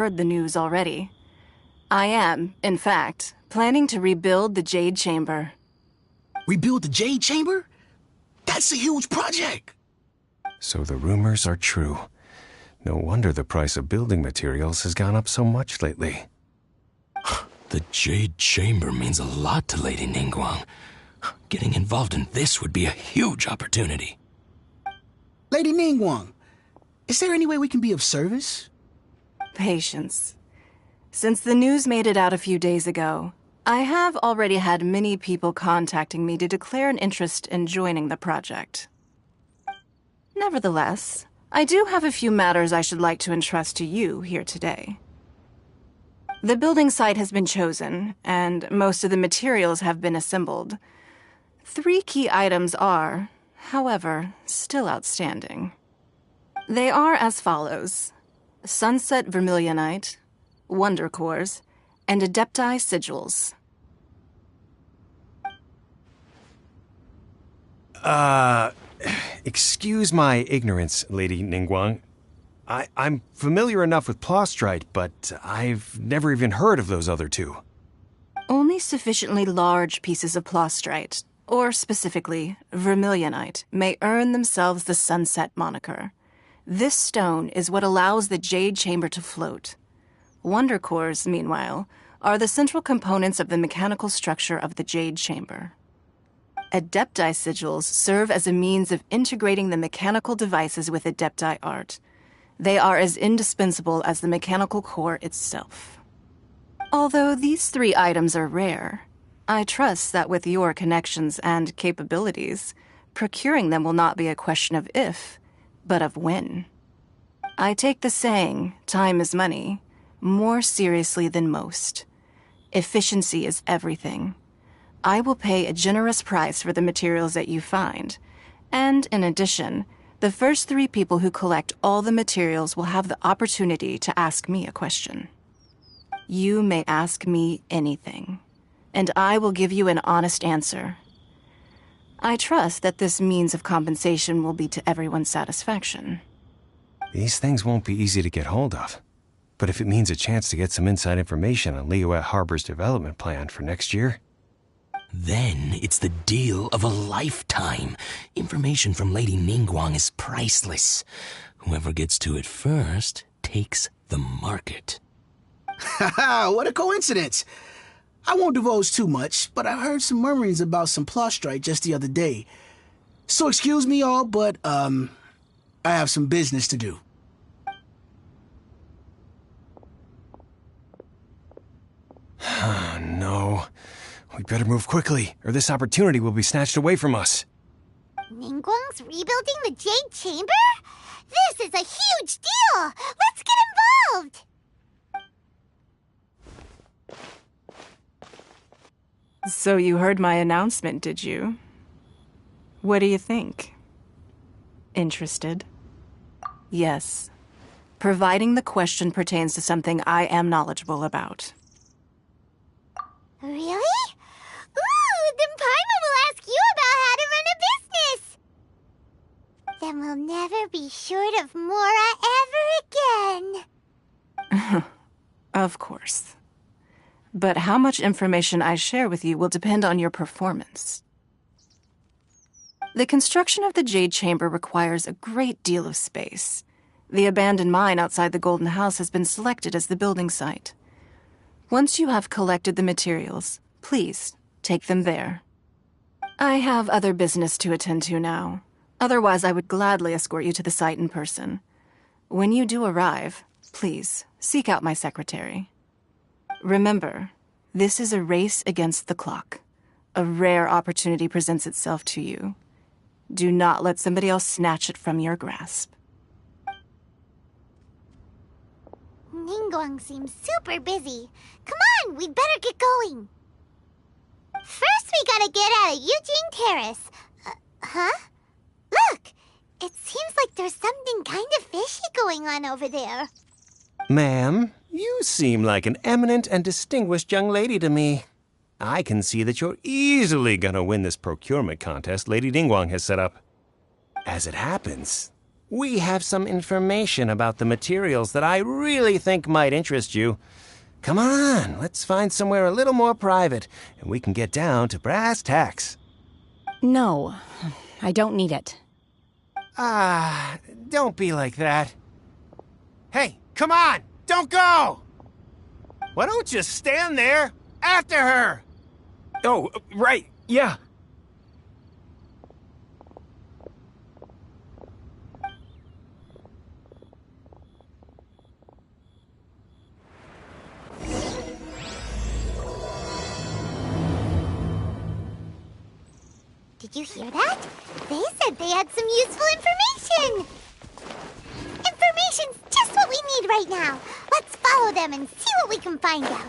heard the news already. I am, in fact, planning to rebuild the Jade Chamber. Rebuild the Jade Chamber? That's a huge project! So the rumors are true. No wonder the price of building materials has gone up so much lately. The Jade Chamber means a lot to Lady Ningguang. Getting involved in this would be a huge opportunity. Lady Ningguang, is there any way we can be of service? Patience. Since the news made it out a few days ago, I have already had many people contacting me to declare an interest in joining the project. Nevertheless, I do have a few matters I should like to entrust to you here today. The building site has been chosen, and most of the materials have been assembled. 3 key items are, however, still outstanding. They are as follows: Sunset Vermilionite, Wonder Cores, and Adepti Sigils. Excuse my ignorance, Lady Ningguang. I'm familiar enough with Plostrite, but I've never even heard of those other 2. Only sufficiently large pieces of Plostrite, or specifically Vermilionite, may earn themselves the Sunset moniker. This stone is what allows the Jade Chamber to float. Wonder Cores, meanwhile, are the central components of the mechanical structure of the Jade Chamber. Adepti Sigils serve as a means of integrating the mechanical devices with Adepti art. They are as indispensable as the mechanical core itself. Although these 3 items are rare, I trust that with your connections and capabilities, procuring them will not be a question of if, but of when. I take the saying, time is money, more seriously than most. Efficiency is everything. I will pay a generous price for the materials that you find, and in addition, the first 3 people who collect all the materials will have the opportunity to ask me a question. You may ask me anything, and I will give you an honest answer. I trust that this means of compensation will be to everyone's satisfaction. These things won't be easy to get hold of. But if it means a chance to get some inside information on Liyue Harbor's development plan for next year... Then it's the deal of a lifetime. Information from Lady Ningguang is priceless. Whoever gets to it first takes the market. Haha, what a coincidence! I won't divulge too much, but I heard some murmurings about some Plostrite just the other day. So excuse me all, but, I have some business to do. No. We better move quickly, or this opportunity will be snatched away from us. Ningguang's rebuilding the Jade Chamber? This is a huge deal! Let's get involved! So you heard my announcement, did you? What do you think? Interested? Yes. Providing the question pertains to something I am knowledgeable about. Really? Ooh, then Paimon will ask you about how to run a business! Then we'll never be short of Mora ever again. Of course. But how much information I share with you will depend on your performance. The construction of the Jade Chamber requires a great deal of space. The abandoned mine outside the Golden House has been selected as the building site. Once you have collected the materials, please take them there. I have other business to attend to now. Otherwise, I would gladly escort you to the site in person. When you do arrive, please seek out my secretary. Remember, this is a race against the clock. A rare opportunity presents itself to you. Do not let somebody else snatch it from your grasp. Ningguang seems super busy. Come on, we'd better get going. First, we gotta get out of Eugene Terrace. Huh? Look! It seems like there's something kind of fishy going on over there. Ma'am, you seem like an eminent and distinguished young lady to me. I can see that you're easily gonna win this procurement contest Lady Ningguang has set up. As it happens, We have some information about the materials that I really think might interest you. Come on, let's find somewhere a little more private, and we can get down to brass tacks. No, I don't need it. Don't be like that. Hey, come on! Don't go! Why don't you stand there after her? Oh, right, yeah. Did you hear that? They said they had some useful information! Information's just what we need right now. Let's follow them and see what we can find out.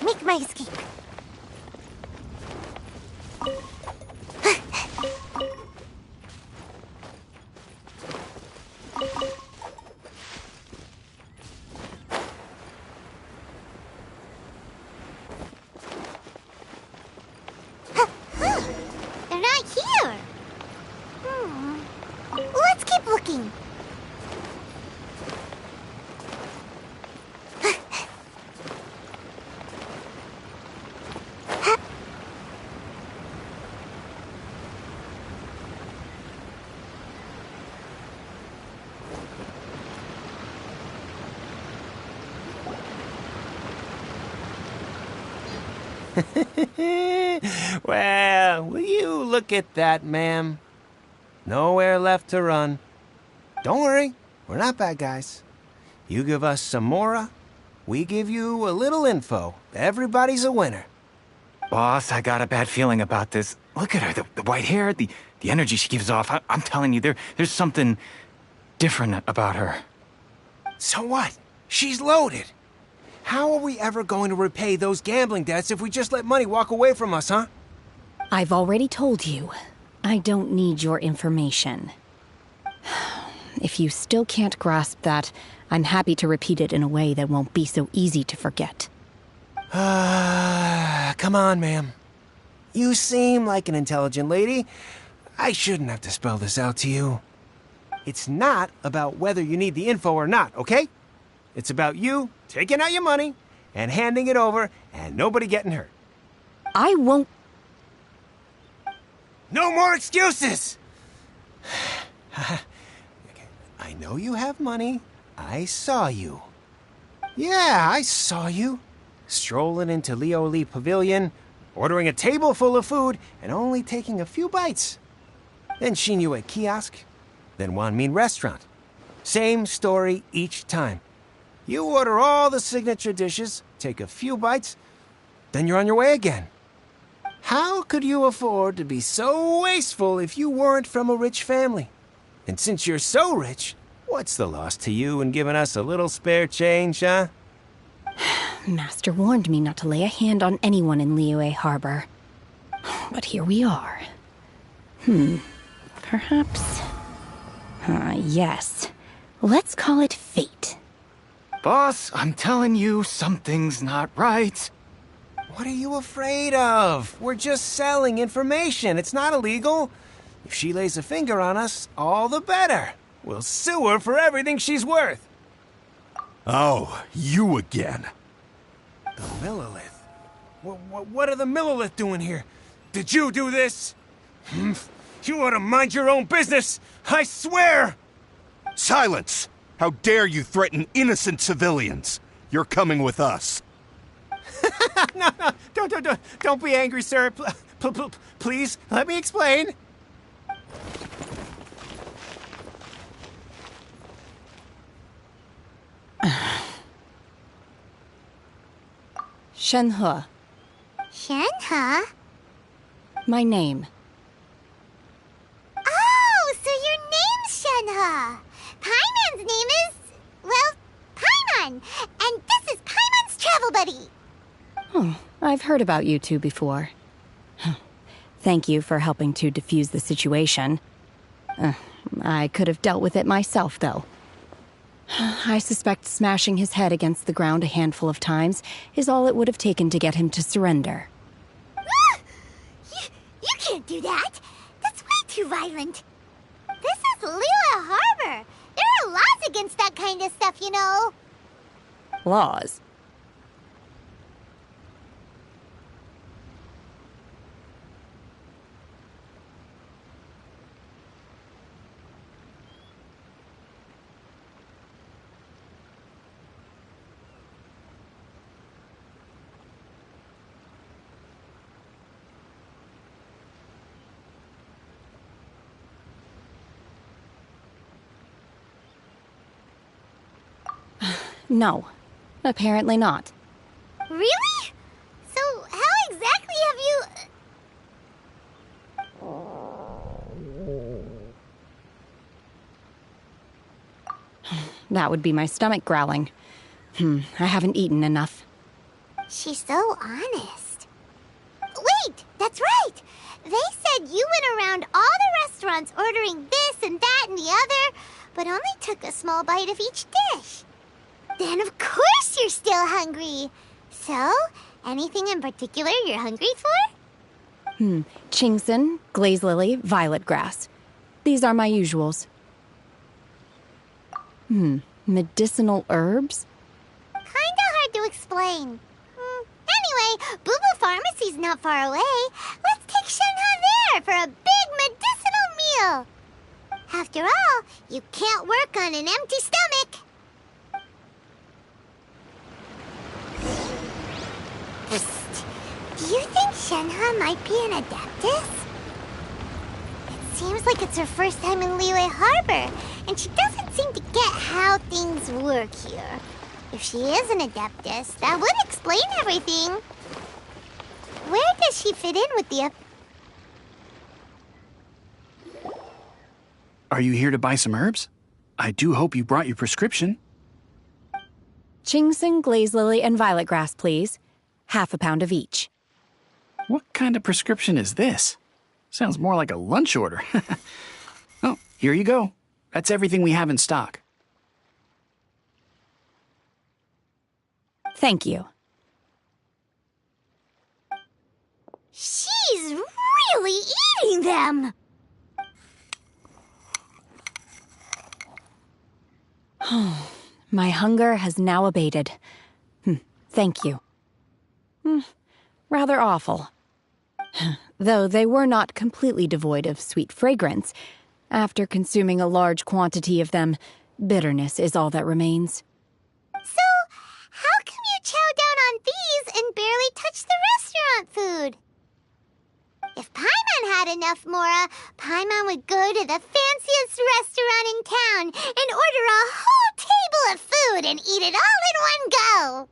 Make my escape. They're not here. Let's keep looking. Well, will you look at that, ma'am? Nowhere left to run. Don't worry, we're not bad guys. You give us some mora, we give you a little info. Everybody's a winner. Boss, I got a bad feeling about this. Look at her, the white hair, the energy she gives off. I'm telling you, there's something different about her. So what? She's loaded. How are we ever going to repay those gambling debts if we just let money walk away from us, huh? I've already told you, I don't need your information. If you still can't grasp that, I'm happy to repeat it in a way that won't be so easy to forget. Come on, ma'am. You seem like an intelligent lady. I shouldn't have to spell this out to you. It's not about whether you need the info or not, okay? It's about you taking out your money and handing it over and nobody getting hurt. I won't. No more excuses! I know you have money. I saw you. Yeah, I saw you. Strolling into Leo Lee Pavilion, ordering a table full of food, and only taking a few bites. Then Shin Yue Kiosk, then Wanmin Restaurant. Same story each time. You order all the signature dishes, take a few bites, then you're on your way again. How could you afford to be so wasteful if you weren't from a rich family? And since you're so rich, what's the loss to you in giving us a little spare change, huh? Master warned me not to lay a hand on anyone in Liyue Harbor. But here we are. Perhaps... yes. Let's call it fate. Boss, I'm telling you, something's not right. What are you afraid of? We're just selling information. It's not illegal. If she lays a finger on us, all the better. We'll sue her for everything she's worth. Oh, you again. The Millilith? What are the Millilith doing here? Did you do this? You ought to mind your own business, I swear! Silence! How dare you threaten innocent civilians? You're coming with us. No, don't be angry, sir. Please, let me explain. Shenhe. Shenhe? My name. Oh, so your name's Shenhe. name is, well, Paimon. And this is Paimon's travel buddy. Oh, I've heard about you two before. Thank you for helping to defuse the situation. I could have dealt with it myself, though. I suspect smashing his head against the ground a handful of times is all it would have taken to get him to surrender. You can't do that. That's way too violent. This is Lila Harbor. There are laws against that kind of stuff, you know. Laws? No, apparently not. Really? So how exactly have you... That would be my stomach growling. I haven't eaten enough. She's so honest. Wait, that's right. They said you went around all the restaurants ordering this and that and the other, but only took a small bite of each dish. Then of course you're still hungry. So, anything in particular you're hungry for? Chingson, glaze lily, violet grass. These are my usuals. Medicinal herbs? Kinda hard to explain. Anyway, Boo Boo Pharmacy's not far away. Let's take Shenhe there for a big medicinal meal. After all, you can't work on an empty stomach. Do you think Shenhe might be an Adeptus? It seems like it's her first time in Liyue Harbor, and she doesn't seem to get how things work here. If she is an Adeptus, that would explain everything. Where does she fit in with the... Are you here to buy some herbs? I do hope you brought your prescription. Chingson, glaze lily, and violet grass, please. Half a pound of each. What kind of prescription is this? Sounds more like a lunch order. Oh, here you go. That's everything we have in stock. Thank you. She's really eating them! My hunger has now abated. Thank you. Rather awful. Though they were not completely devoid of sweet fragrance. After consuming a large quantity of them, bitterness is all that remains. So, how come you chow down on these and barely touch the restaurant food? If Paimon had enough Mora, Paimon would go to the fanciest restaurant in town and order a whole table of food and eat it all in one go.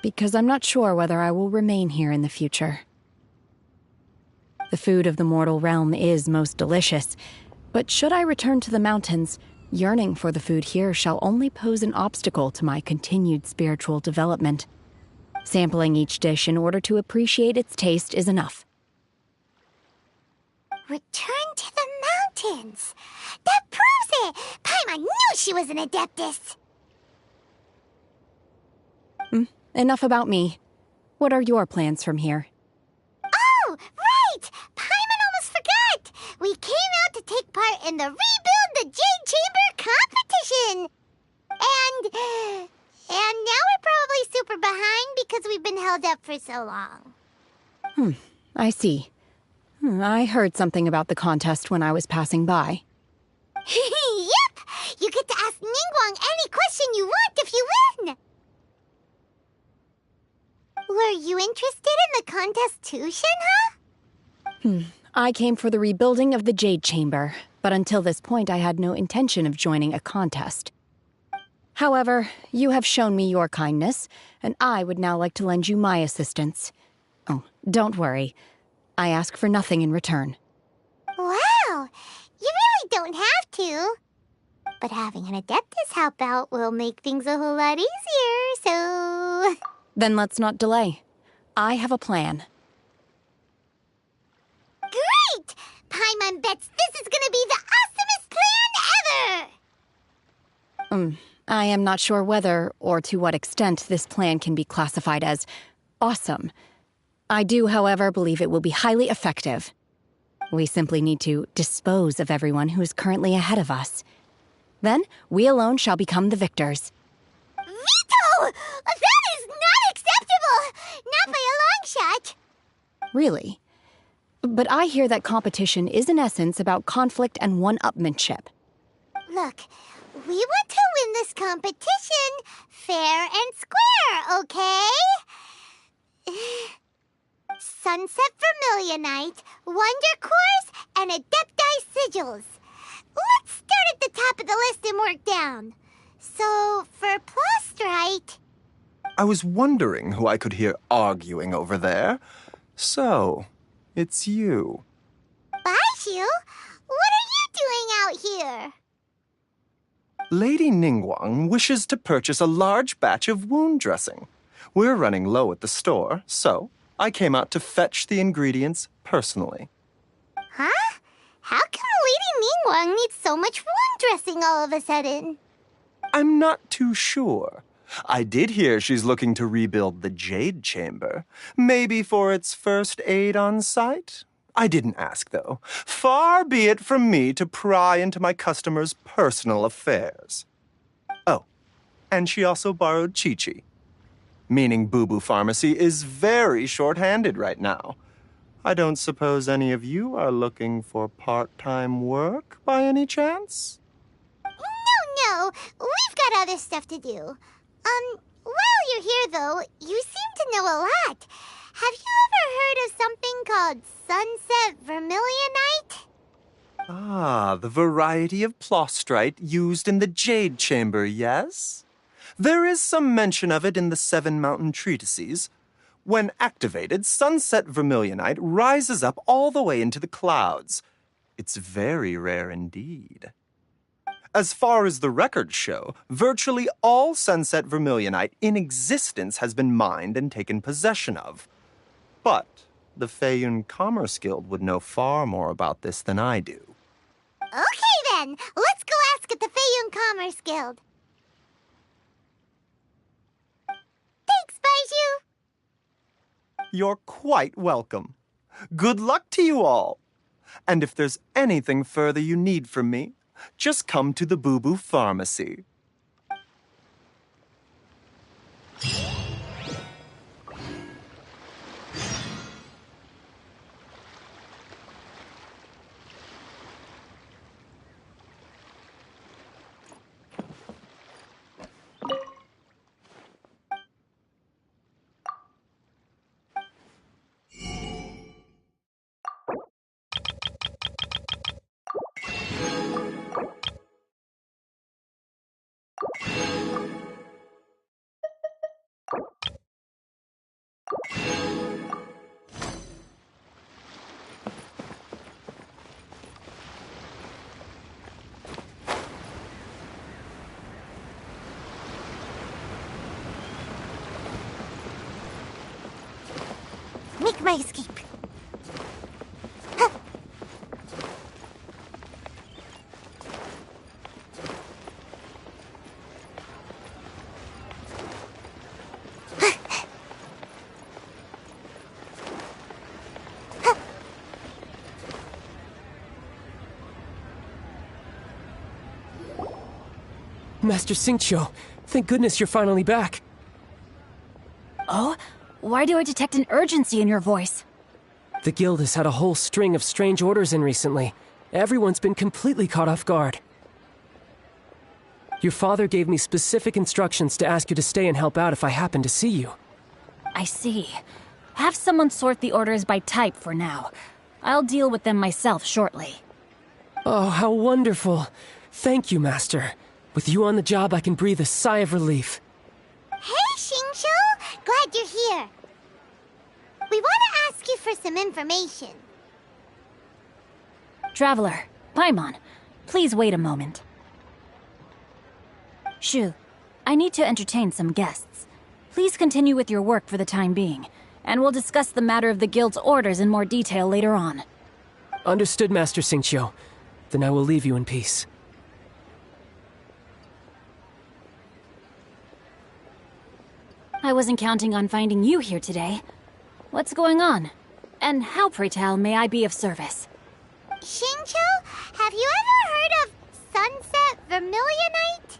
Because I'm not sure whether I will remain here in the future. The food of the mortal realm is most delicious, but should I return to the mountains, yearning for the food here shall only pose an obstacle to my continued spiritual development. Sampling each dish in order to appreciate its taste is enough. Return to the mountains! That proves it! Paimon knew she was an Adeptus! Enough about me. What are your plans from here? Oh, right! Paimon almost forgot! We came out to take part in the Rebuild the Jade Chamber competition! And now we're probably super behind because we've been held up for so long. I see. I heard something about the contest when I was passing by. Yep! You get to ask Ningguang any question you want if you win! Were you interested in the contest too, Shenhe? I came for the rebuilding of the Jade Chamber, but until this point I had no intention of joining a contest. However, you have shown me your kindness, and I would now like to lend you my assistance. Oh, don't worry. I ask for nothing in return. Wow! You really don't have to. But having an Adeptus help out will make things a whole lot easier, so... Then let's not delay. I have a plan. Great! Paimon bets this is gonna be the awesomest plan ever! I am not sure whether or to what extent this plan can be classified as awesome. I do, however, believe it will be highly effective. We simply need to dispose of everyone who is currently ahead of us. Then, we alone shall become the victors. Veto! That is not acceptable! Not by a long shot! Really? But I hear that competition is in essence about conflict and one-upmanship. Look, we want to win this competition fair and square, okay? Sunset Vermilionite, Wonder Cores, and Adepti Sigils. Let's start at the top of the list and work down. So, for Plostrite... I was wondering who I could hear arguing over there. So, it's you. Baishu? What are you doing out here? Lady Ningguang wishes to purchase a large batch of wound dressing. We're running low at the store, so I came out to fetch the ingredients personally. Huh? How come Lady Ningguang needs so much wound dressing all of a sudden? I'm not too sure. I did hear she's looking to rebuild the Jade Chamber. Maybe for its first aid on site? I didn't ask, though. Far be it from me to pry into my customers' personal affairs. Oh, and she also borrowed Chi-Chi. Meaning Boo Boo Pharmacy is very short-handed right now. I don't suppose any of you are looking for part-time work by any chance? No, we've got other stuff to do. While you're here, though, you seem to know a lot. Have you ever heard of something called Sunset Vermilionite? Ah, the variety of plostrite used in the Jade Chamber, yes? There is some mention of it in the Seven Mountain Treatises. When activated, Sunset Vermilionite rises up all the way into the clouds. It's very rare indeed. As far as the records show, virtually all Sunset Vermilionite in existence has been mined and taken possession of. But the Feiyun Commerce Guild would know far more about this than I do. Okay, then. Let's go ask at the Feiyun Commerce Guild. Thanks, Baiju. You're quite welcome. Good luck to you all. And if there's anything further you need from me, just come to the Boo Boo Pharmacy. Make my escape. Master Xingqiu, thank goodness you're finally back. Oh? Why do I detect an urgency in your voice? The guild has had a whole string of strange orders in recently. Everyone's been completely caught off guard. Your father gave me specific instructions to ask you to stay and help out if I happen to see you. I see. Have someone sort the orders by type for now. I'll deal with them myself shortly. Oh, how wonderful. Thank you, Master. With you on the job, I can breathe a sigh of relief. Hey, Xingqiu! Glad you're here. We want to ask you for some information. Traveler, Paimon, please wait a moment. Shu, I need to entertain some guests. Please continue with your work for the time being, and we'll discuss the matter of the guild's orders in more detail later on. Understood, Master Xingqiu. Then I will leave you in peace. I wasn't counting on finding you here today. What's going on? And how, pray tell, may I be of service? Xingqiu, have you ever heard of Sunset Vermilionite?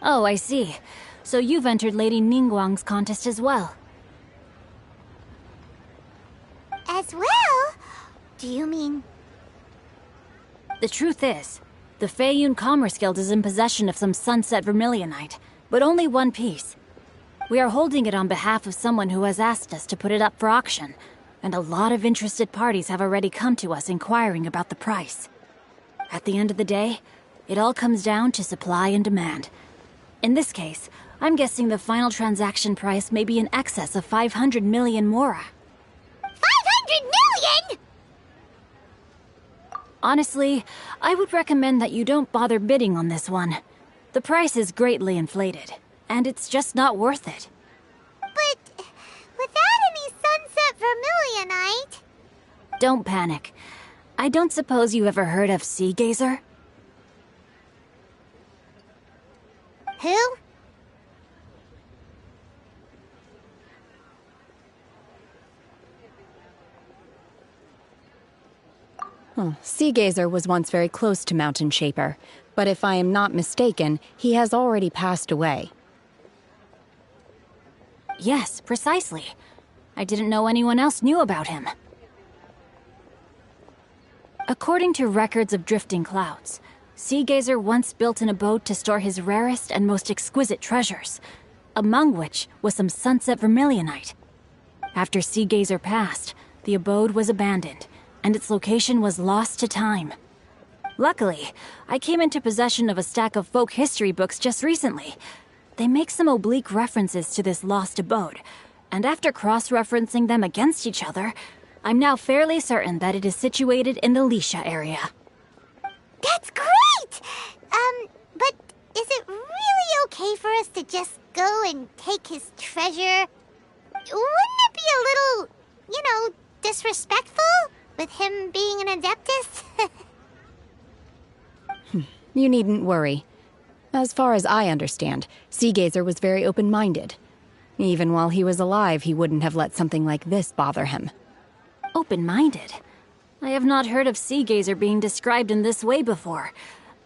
Oh, I see. So you've entered Lady Ningguang's contest as well. As well? Do you mean... The truth is, the Feiyun Commerce Guild is in possession of some Sunset Vermilionite, but only one piece. We are holding it on behalf of someone who has asked us to put it up for auction, and a lot of interested parties have already come to us inquiring about the price. At the end of the day, it all comes down to supply and demand. In this case, I'm guessing the final transaction price may be in excess of 500 million mora. 500 million?! Honestly, I would recommend that you don't bother bidding on this one. The price is greatly inflated, and it's just not worth it. But without any Sunset Vermilionite... Don't panic. I don't suppose you ever heard of Sea Gazer? Who? Sea Gazer was once very close to Mountain Shaper, but if I am not mistaken, he has already passed away. Yes, precisely. I didn't know anyone else knew about him. According to records of drifting clouds, Sea Gazer once built an abode to store his rarest and most exquisite treasures, among which was some Sunset Vermilionite. After Sea Gazer passed, the abode was abandoned, and its location was lost to time. Luckily, I came into possession of a stack of folk history books just recently. They make some oblique references to this lost abode, and after cross-referencing them against each other, I'm now fairly certain that it is situated in the Lisha area. That's great! But is it really okay for us to just go and take his treasure? Wouldn't it be a little, disrespectful with him being an Adeptus? You needn't worry. As far as I understand, Sea Gazer was very open-minded. Even while he was alive, he wouldn't have let something like this bother him. Open-minded? I have not heard of Sea Gazer being described in this way before.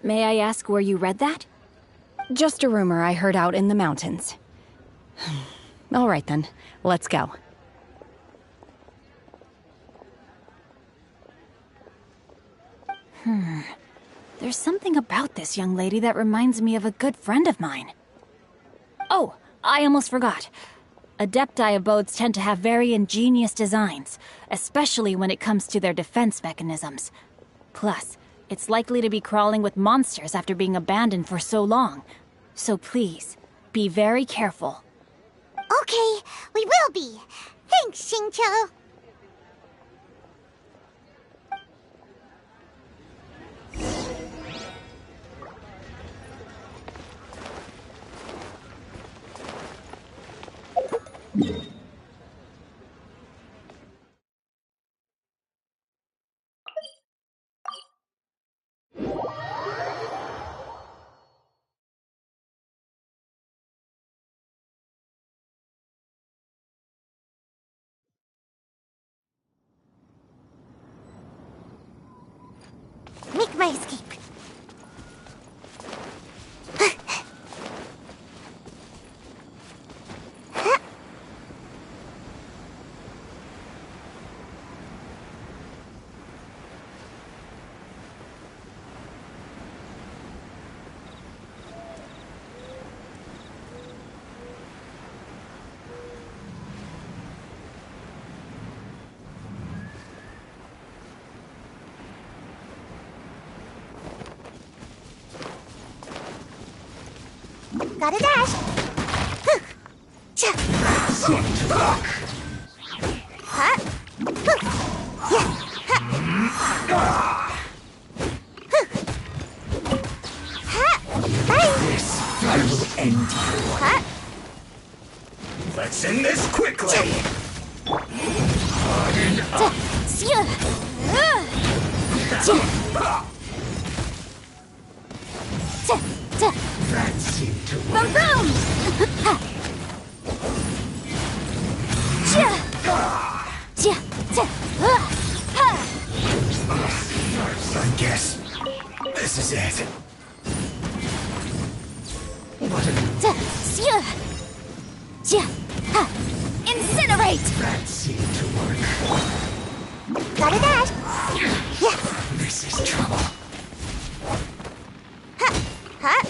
May I ask where you read that? Just a rumor I heard out in the mountains. All right then, let's go. There's something about this young lady that reminds me of a good friend of mine. Oh, I almost forgot. Adepti abodes tend to have very ingenious designs, especially when it comes to their defense mechanisms. Plus, it's likely to be crawling with monsters after being abandoned for so long. So please, be very careful. Okay, we will be. Thanks, Xingqiu. Make my escape. Gotta dash. Bye. end you. Huh? Let's end this quickly. Harden up. That seemed to work. I guess this is it. What Incinerate! that seemed to work. Got a dash. This is trouble. Huh?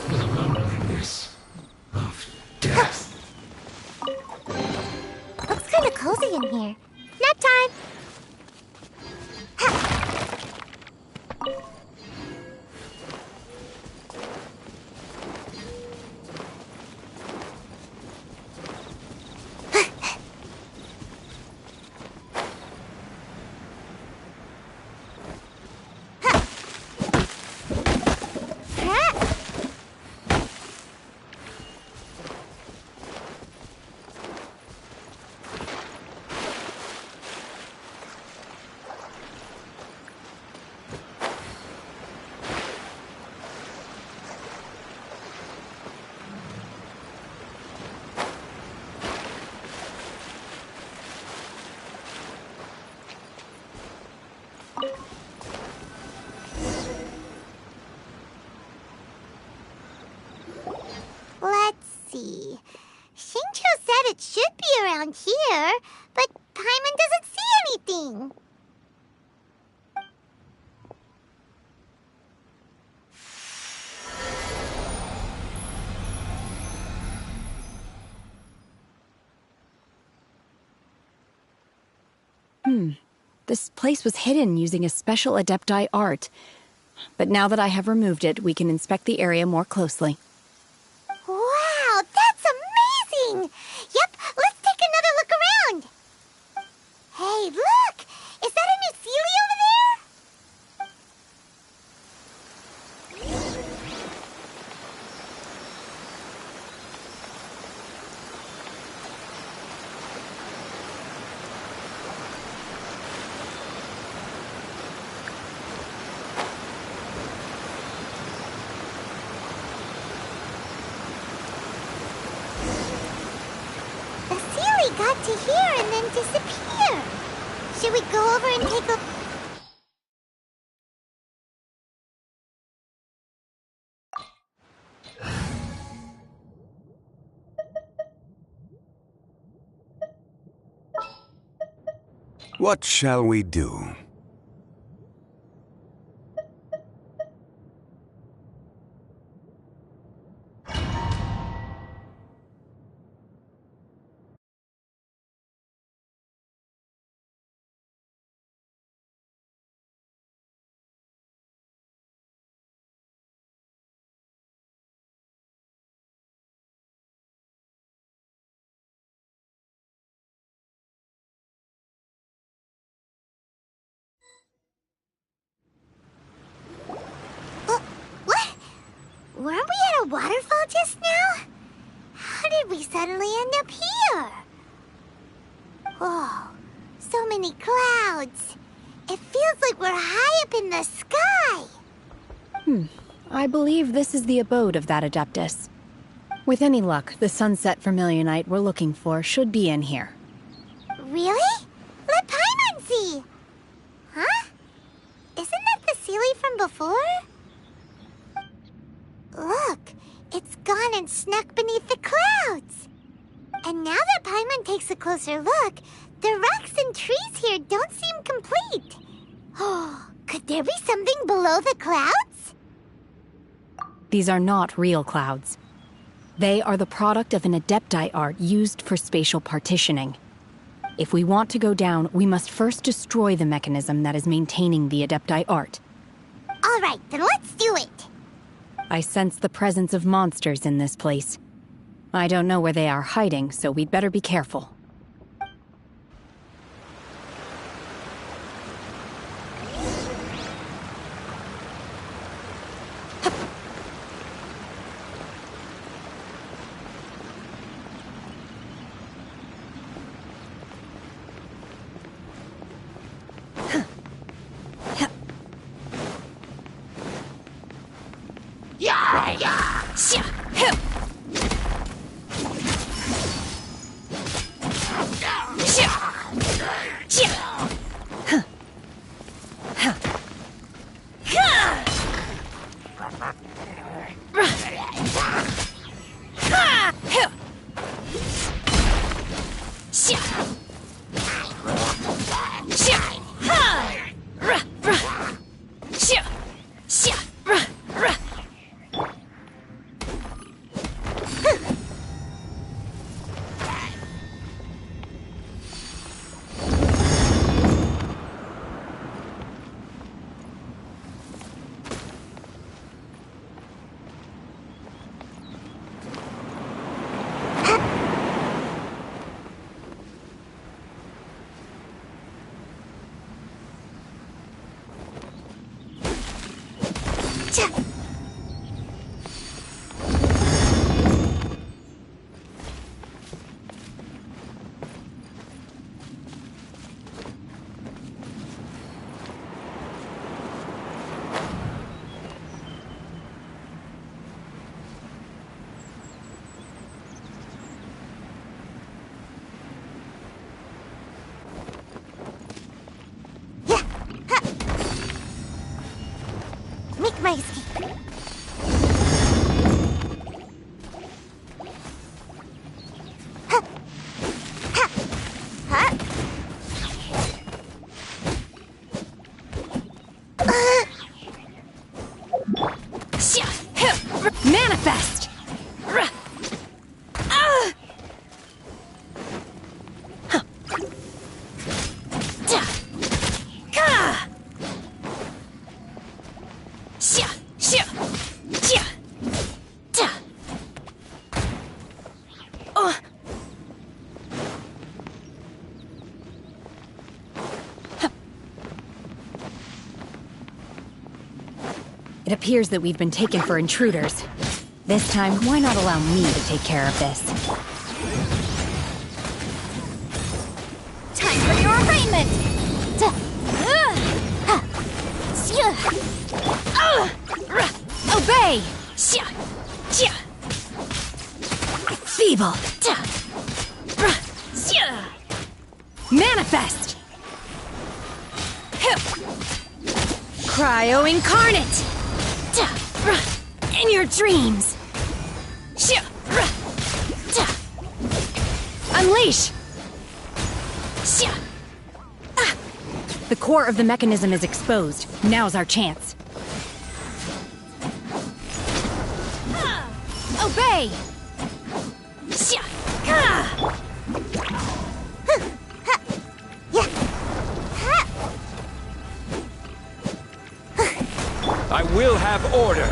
The loneliness of death. Looks kind of cozy in here. Nap time. Let's see. Shincho said it should be around here, but Paimon doesn't see anything. This place was hidden using a special Adepti art. But now that I have removed it, we can inspect the area more closely. Wow, that's amazing! Yep, let's take another look around. Hey, look! Is that a new Sealy over there? The Sealy got to here and then disappear. Should we go over and take a... What shall we do? What? Weren't we at a waterfall just now? How did we suddenly end up here? Whoa, so many clouds. It feels like we're high up in the sky. I believe this is the abode of that Adeptus. With any luck, the sunset vermilionite we're looking for should be in here. Really? Let Paimon see. Huh? Isn't that the Sealy from before? Look, it's gone and snuck beneath the clouds. And now that Paimon takes a closer look, the rocks and trees here don't seem complete. Oh, could there be something below the clouds? These are not real clouds. They are the product of an Adepti art used for spatial partitioning. If we want to go down, we must first destroy the mechanism that is maintaining the Adepti art. All right, then let's do it. I sense the presence of monsters in this place. I don't know where they are hiding, so we'd better be careful. Make my escape. Manifest! It appears that we've been taken for intruders. This time, why not allow me to take care of this? Time for your arraignment! Obey! Feeble! Manifest! Cryo incarnate! In your dreams! Unleash! The core of the mechanism is exposed. Now's our chance. Obey! I will have order.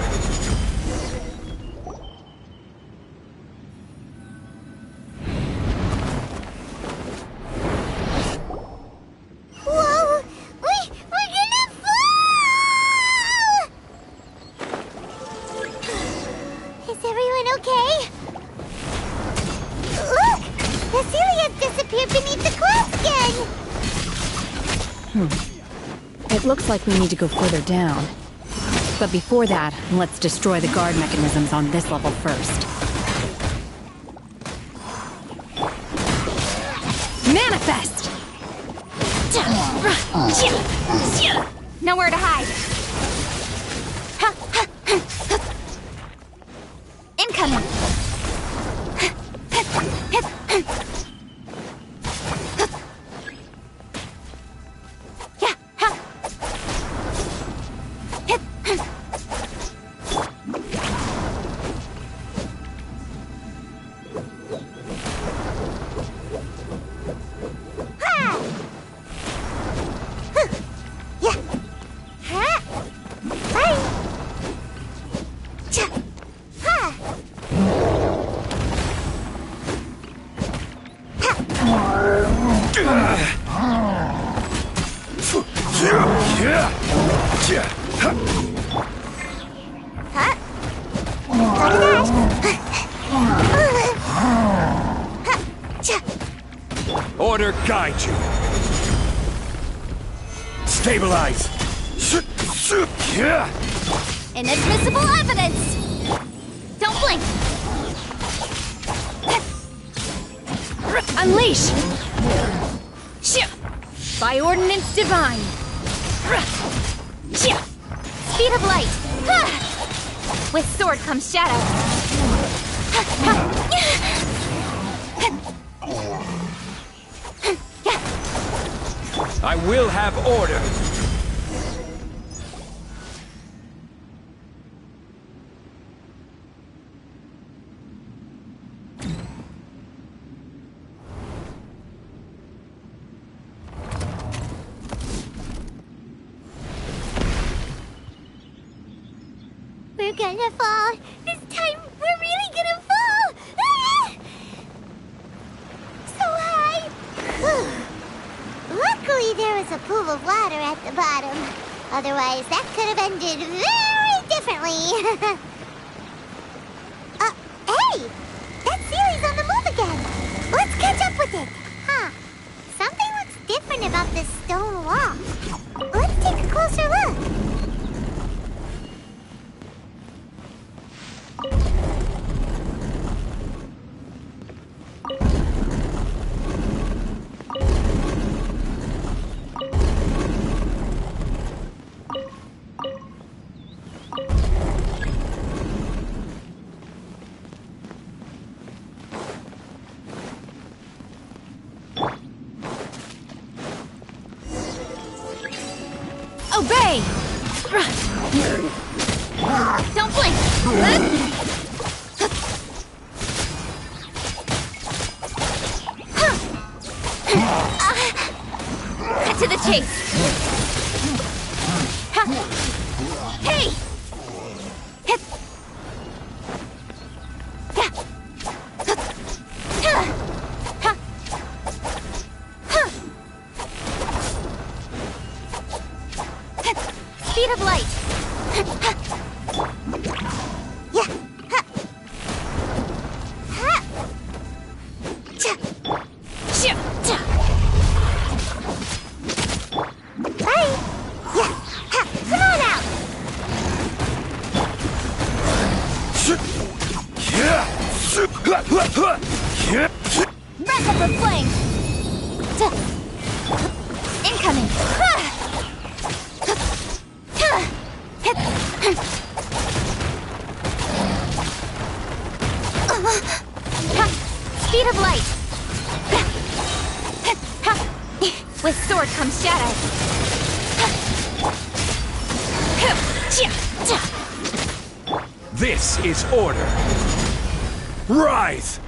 Whoa! We're gonna fall! Is everyone okay? Look! The Celia's disappeared beneath the clouds again! It looks like we need to go further down. But before that, let's destroy the guard mechanisms on this level first. Manifest! Nowhere to hide. Incoming. Order guide you. Stabilize. Inadmissible evidence! Don't blink! Unleash! By ordinance divine! Speed of light! With sword comes shadow! I will have order. We're gonna fall! This time, we're really gonna fall! Ah! So high! Luckily, there was a pool of water at the bottom. Otherwise, that could have ended very differently. Hey! That sealie's on the move again! Let's catch up with it! Huh. Something looks different about this stone wall. Let's take a closer look. Obey! Don't blink! Cut to the chase! Hey! Speed of light! Yeah! Bye! Yeah! Come on out! Back up the flame! Incoming! Speed of light! With sword comes shadow. This is order. Rise!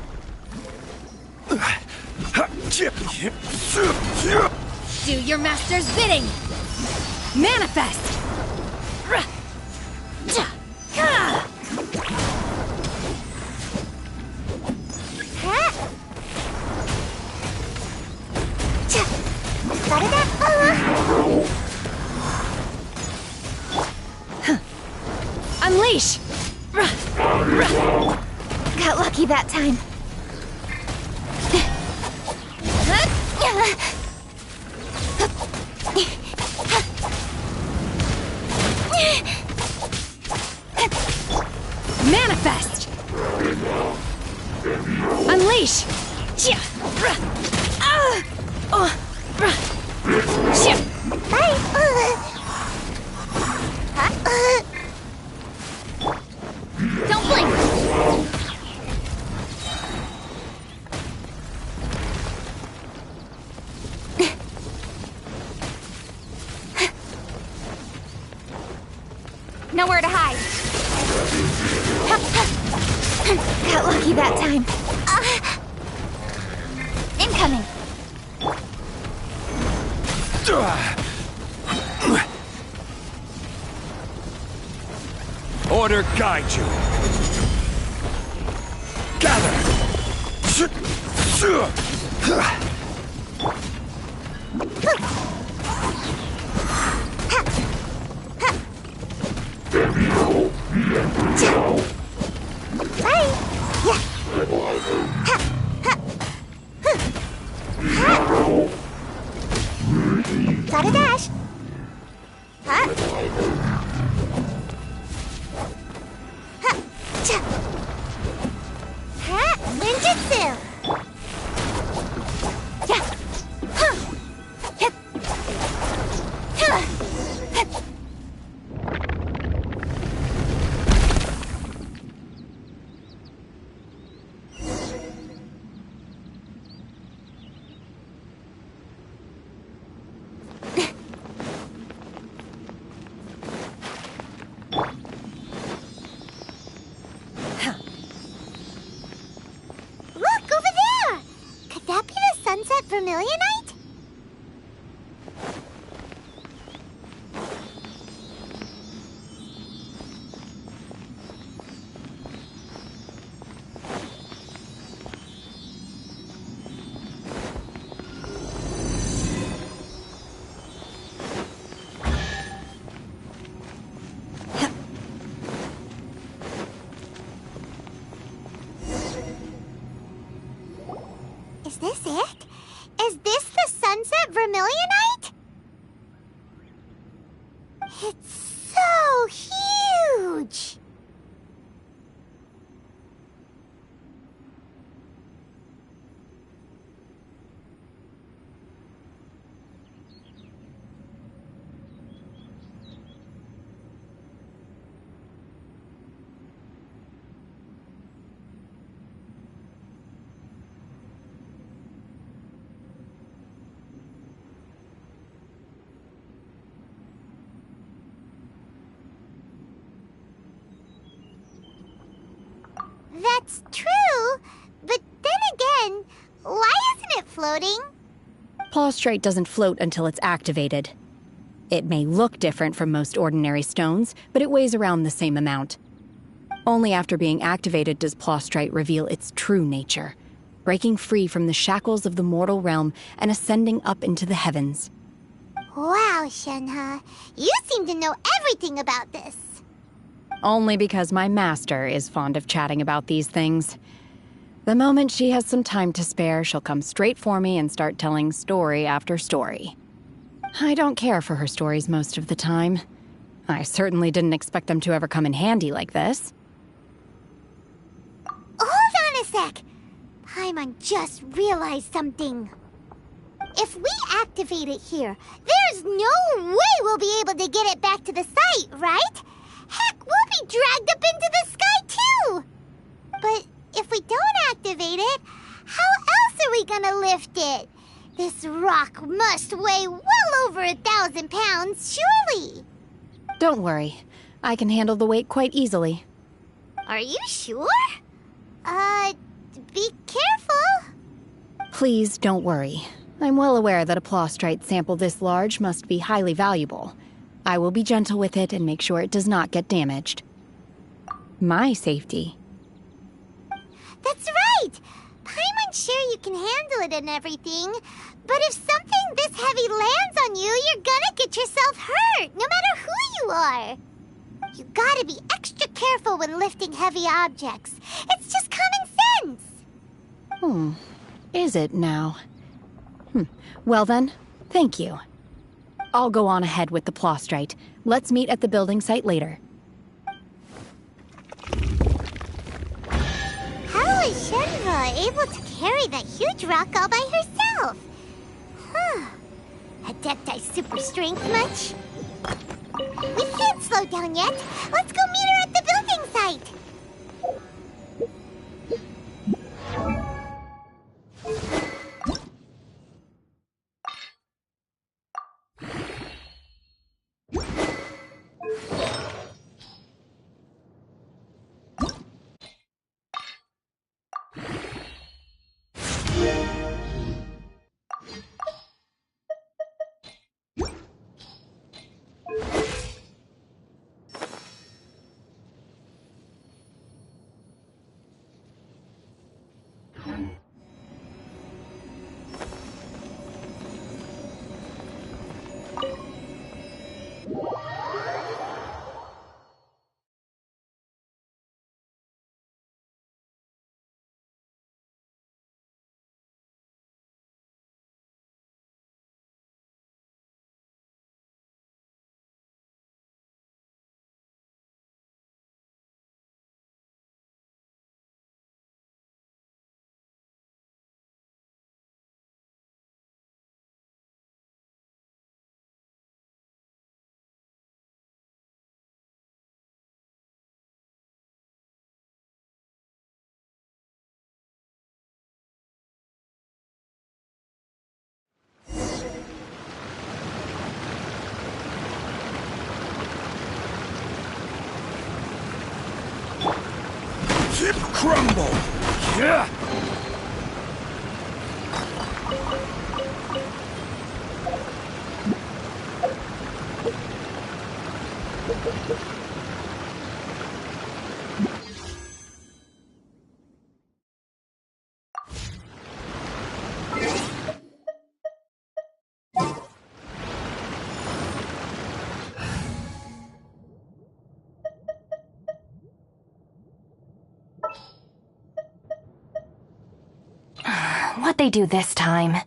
Do your master's bidding! Manifest! Unleash! Got lucky that time. Manifest! Unleash! Don't blink! Nowhere to hide. Got lucky that time. Incoming. Order guide you. Gather. Bye. Yeah. Ninjutsu! Look, over there! Could that be the sunset vermilionite? Is this it? Is this the sunset vermilionite? It's so huge! That's true, but then again, why isn't it floating? Plaustrite doesn't float until it's activated. It may look different from most ordinary stones, but it weighs around the same amount. Only after being activated does Plaustrite reveal its true nature, breaking free from the shackles of the mortal realm and ascending up into the heavens. Wow, Shenhe, you seem to know everything about this. Only because my master is fond of chatting about these things. The moment she has some time to spare, she'll come straight for me and start telling story after story. I don't care for her stories most of the time. I certainly didn't expect them to ever come in handy like this. Hold on a sec. Paimon just realized something. If we activate it here, there's no way we'll be able to get it back to the site, right? Heck, we'll be dragged up into the sky too! But if we don't activate it, how else are we gonna lift it? This rock must weigh well over 1,000 pounds, surely! Don't worry. I can handle the weight quite easily. Are you sure? Be careful! Please don't worry. I'm well aware that a plaustrite sample this large must be highly valuable. I will be gentle with it and make sure it does not get damaged. My safety. That's right! Paimon's sure you can handle it and everything, but if something this heavy lands on you, you're gonna get yourself hurt, no matter who you are. You gotta be extra careful when lifting heavy objects. It's just common sense. Is it now? Well then, thank you. I'll go on ahead with the plaustrite. Let's meet at the building site later. How is Shenhe able to carry that huge rock all by herself? Adepti super strength much? We can't slow down yet. Let's go meet her at the building site. Crumble! Yeah! What'd they do this time?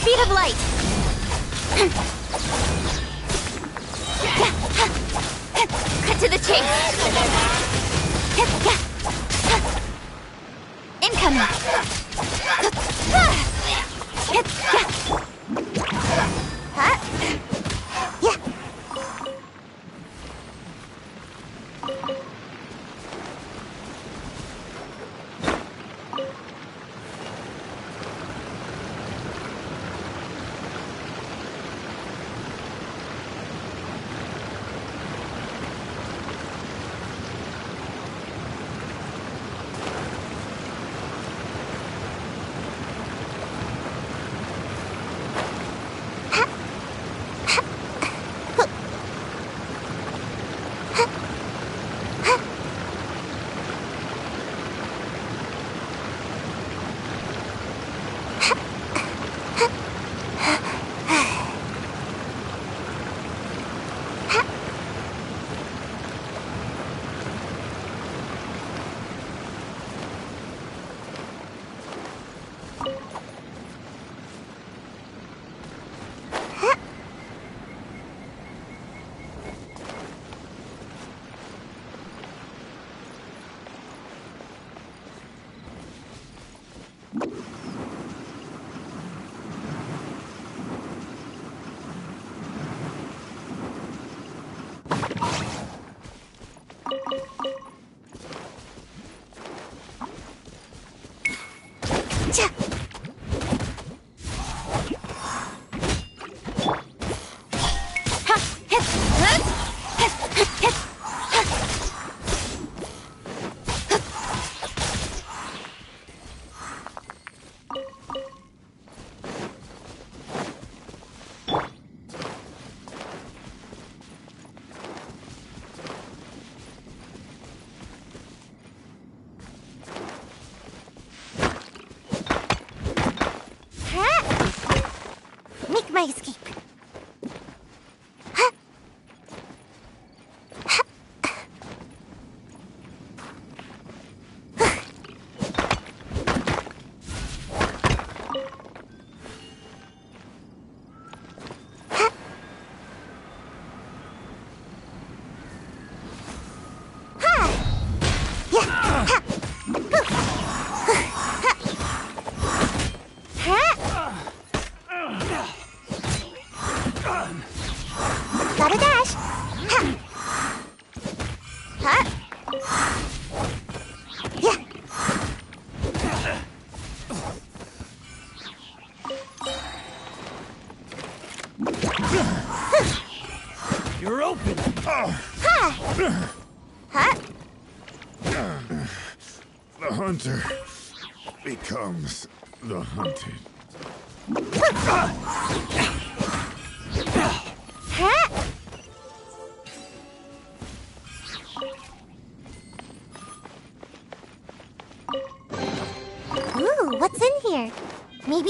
Speed of light! Cut to the chase! Incoming! Make my escape. Gotta dash. Ha. Ha. Yeah. You're open. Ha. Ha. The hunter becomes the hunted. Ha.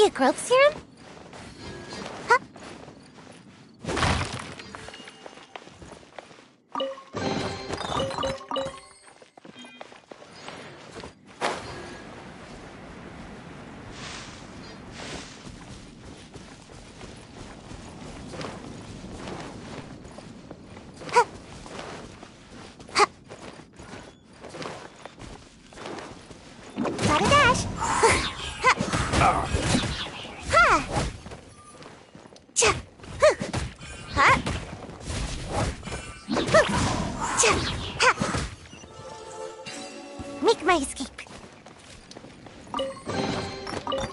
Maybe a growth serum? Huh? Gotta dash. Make my escape.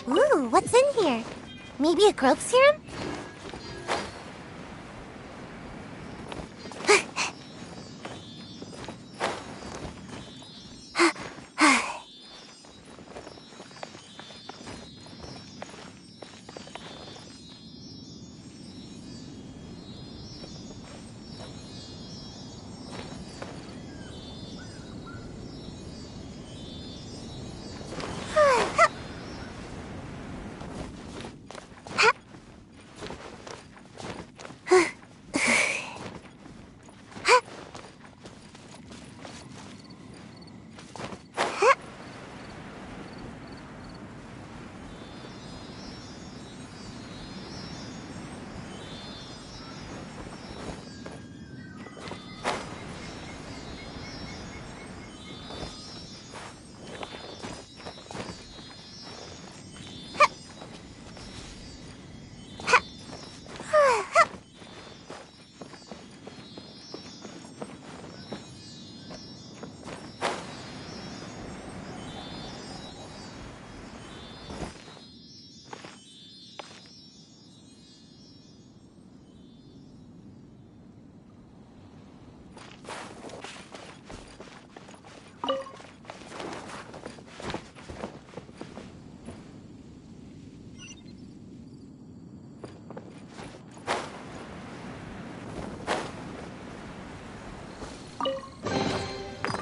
Ooh, what's in here? Maybe a growth serum?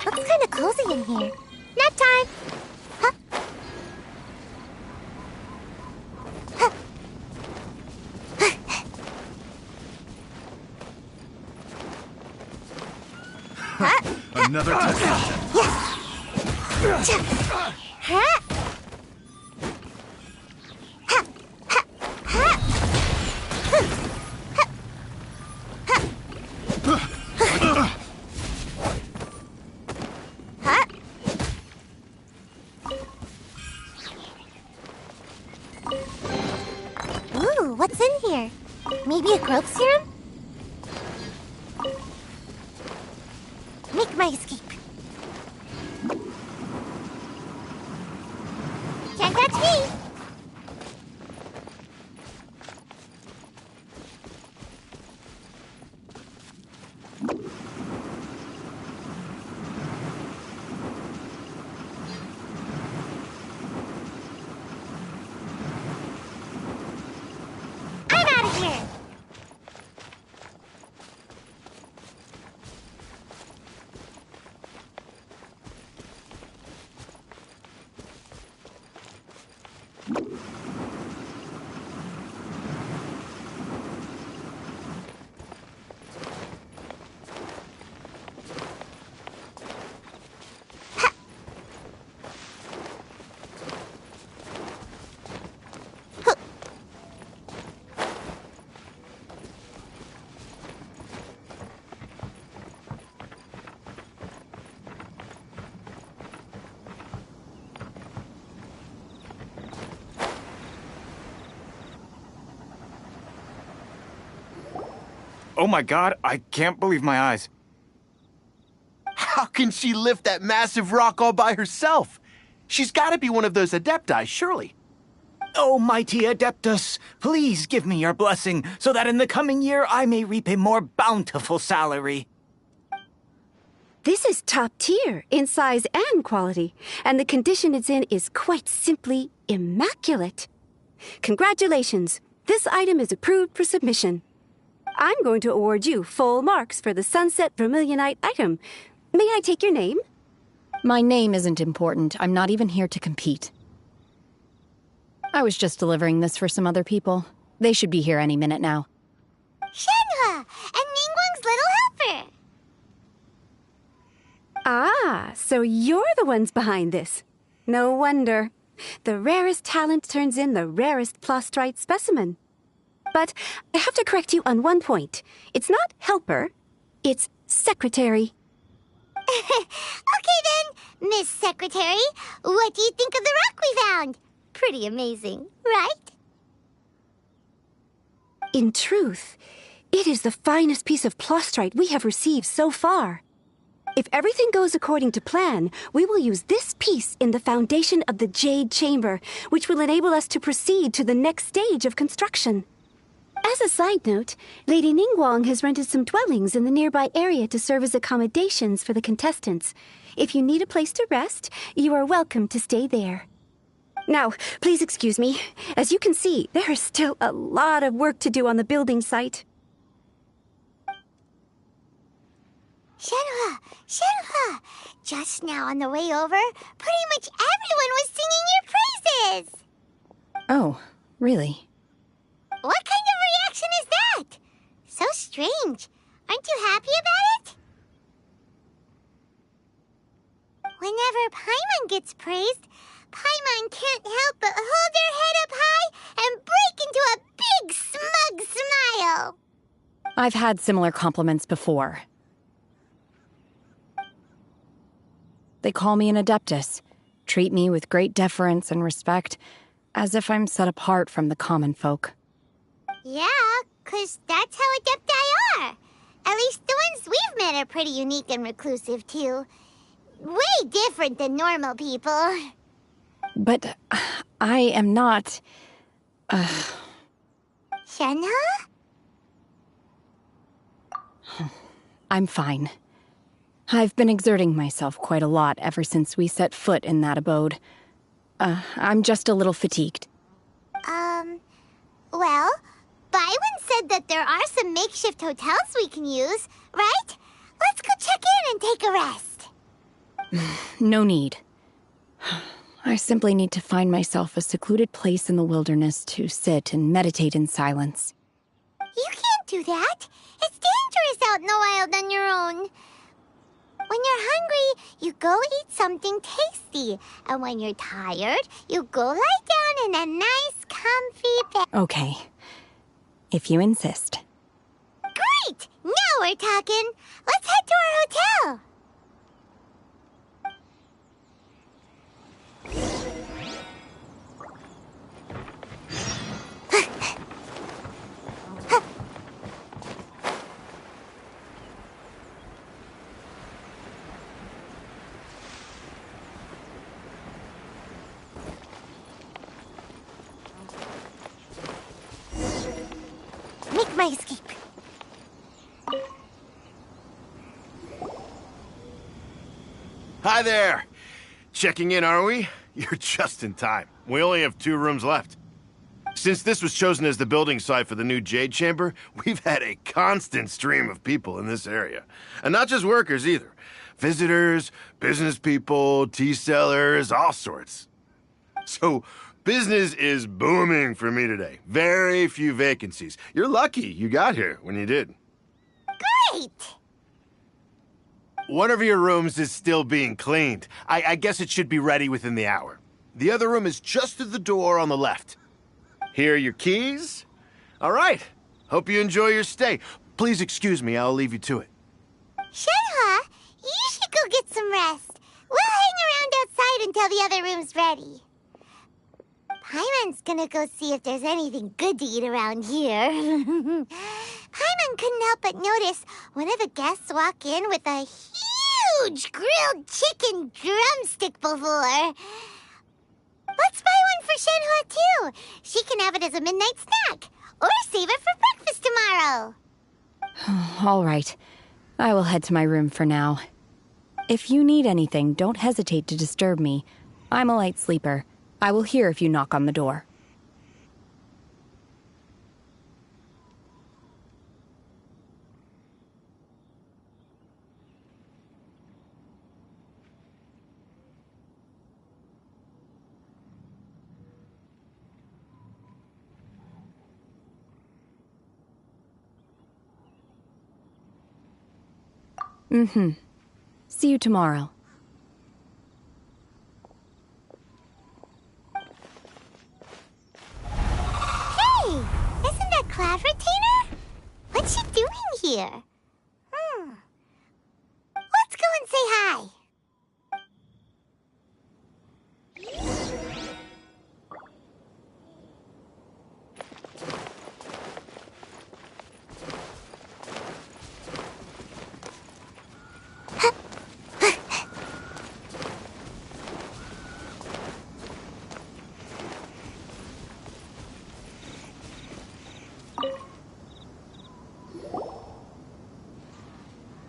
Looks kind of cozy in here. Nap time! Huh? Huh. Huh? Another test. Huh? Ooh, what's in here? Maybe a growth serum? Make my escape. Can't catch me! I'm out of here! Oh my god, I can't believe my eyes. How can she lift that massive rock all by herself? She's got to be one of those Adepti, surely. Oh, mighty Adeptus, please give me your blessing so that in the coming year I may reap a more bountiful salary. This is top tier in size and quality, and the condition it's in is quite simply immaculate. Congratulations, this item is approved for submission. I'm going to award you full marks for the Sunset Vermilionite item. May I take your name? My name isn't important. I'm not even here to compete. I was just delivering this for some other people. They should be here any minute now. Shenhua, and Ningguang's little helper. Ah, so you're the ones behind this. No wonder. The rarest talent turns in the rarest plastrite specimen. But I have to correct you on one point. It's not helper, it's secretary. Okay then, Miss Secretary, what do you think of the rock we found? Pretty amazing, right? In truth, it is the finest piece of plastrite we have received so far. If everything goes according to plan, we will use this piece in the foundation of the Jade Chamber, which will enable us to proceed to the next stage of construction. As a side note, Lady Ningguang has rented some dwellings in the nearby area to serve as accommodations for the contestants. If you need a place to rest, you are welcome to stay there. Now, please excuse me. As you can see, there is still a lot of work to do on the building site. Shenhua, just now on the way over, pretty much everyone was singing your praises. Oh, really? What kind of reaction is that? So strange. Aren't you happy about it? Whenever Paimon gets praised, Paimon can't help but hold her head up high and break into a big smug smile. I've had similar compliments before. They call me an adeptus, treat me with great deference and respect, as if I'm set apart from the common folk. Yeah, 'cause that's how adepti are. At least the ones we've met are pretty unique and reclusive, too. Way different than normal people. But I am not... Shenhua? I'm fine. I've been exerting myself quite a lot ever since we set foot in that abode. I'm just a little fatigued. Well, Byron said that there are some makeshift hotels we can use, right? Let's go check in and take a rest. No need. I simply need to find myself a secluded place in the wilderness to sit and meditate in silence. You can't do that. It's dangerous out in the wild on your own. When you're hungry, you go eat something tasty. And when you're tired, you go lie down in a nice, comfy bed. Okay. If you insist. Great! Now we're talking. Let's head to our hotel. Make my escape. Hi there! Checking in, are we? You're just in time. We only have 2 rooms left. Since this was chosen as the building site for the new Jade Chamber, we've had a constant stream of people in this area. And not just workers, either. Visitors, business people, tea sellers, all sorts. So, business is booming for me today. Very few vacancies. You're lucky you got here when you did. Great! One of your rooms is still being cleaned. I guess it should be ready within the hour. The other room is just at the door on the left. Here are your keys. All right. Hope you enjoy your stay. Please excuse me, I'll leave you to it. Shenhua, you should go get some rest. We'll hang around outside until the other room's ready. Paimon's gonna go see if there's anything good to eat around here. Paimon couldn't help but notice one of the guests walk in with a huge grilled chicken drumstick before. Let's buy one for Shenhua, too. She can have it as a midnight snack. Or save it for breakfast tomorrow. All right. I will head to my room for now. If you need anything, don't hesitate to disturb me. I'm a light sleeper. I will hear if you knock on the door. Mm-hmm. See you tomorrow. Hey! Isn't that Cloud Retainer? What's she doing here? Let's go and say hi.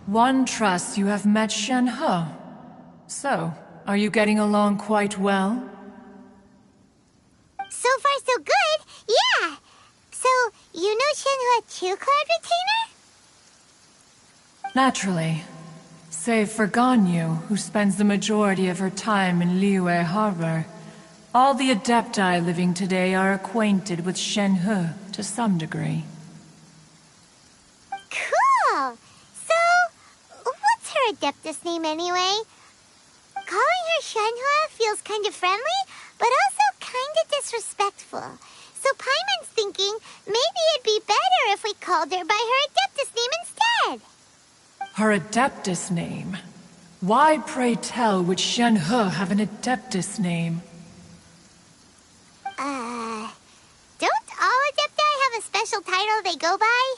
One trusts you have met Shen-He. So, are you getting along quite well? So far, so good. Yeah. So, you know Shen-He too, Cloud Retainer? Naturally. Save for Ganyu, who spends the majority of her time in Liyue Harbor. All the Adepti living today are acquainted with Shen-He to some degree. Cool. So, what's her Adeptus name anyway? Calling her Shen-He feels kind of friendly, but also kind of disrespectful. So Paimon's thinking maybe it'd be better if we called her by her Adeptus name instead. Her Adeptus name? Why, pray tell, would Shen-He have an Adeptus name? Don't all Adepti have a special title they go by?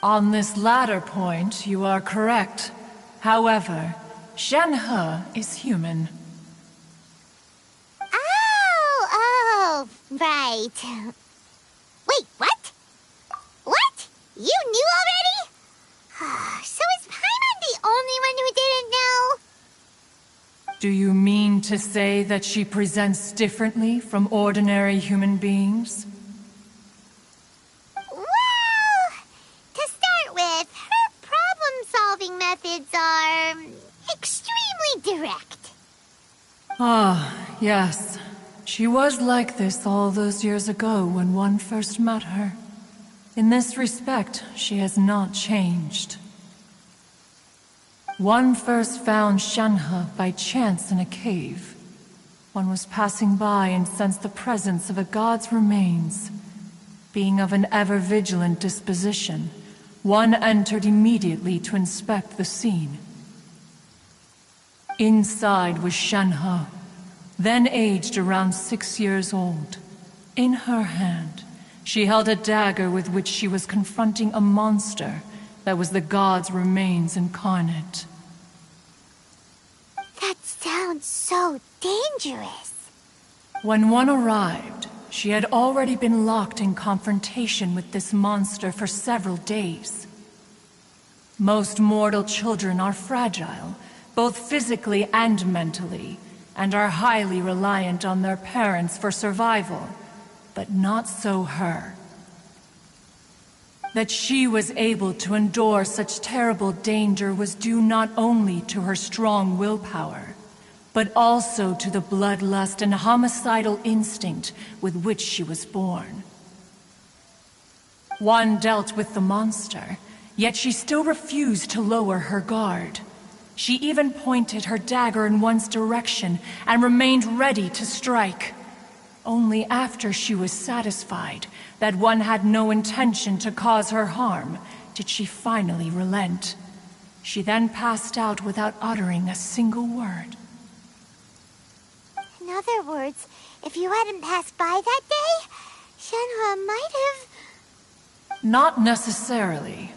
On this latter point, you are correct. However, Shen-He is human. Oh, right. Wait, what? What? You knew already? So is Paimon the only one who didn't know? Do you mean to say that she presents differently from ordinary human beings? Well, to start with, her problem-solving methods are extremely direct. Ah, yes. She was like this all those years ago when one first met her. In this respect, she has not changed. One first found Shen-He by chance in a cave. One was passing by and sensed the presence of a god's remains. Being of an ever-vigilant disposition, one entered immediately to inspect the scene. Inside was Shen-He, then aged around 6 years old. In her hand, she held a dagger with which she was confronting a monster that was the god's remains incarnate. That sounds so dangerous. When one arrived, she had already been locked in confrontation with this monster for several days. Most mortal children are fragile, both physically and mentally, and are highly reliant on their parents for survival, but not so her. That she was able to endure such terrible danger was due not only to her strong willpower, but also to the bloodlust and homicidal instinct with which she was born. One dealt with the monster, yet she still refused to lower her guard. She even pointed her dagger in one's direction and remained ready to strike. Only after she was satisfied that one had no intention to cause her harm did she finally relent. She then passed out without uttering a single word. In other words, if you hadn't passed by that day, Shen-He might have... Not necessarily.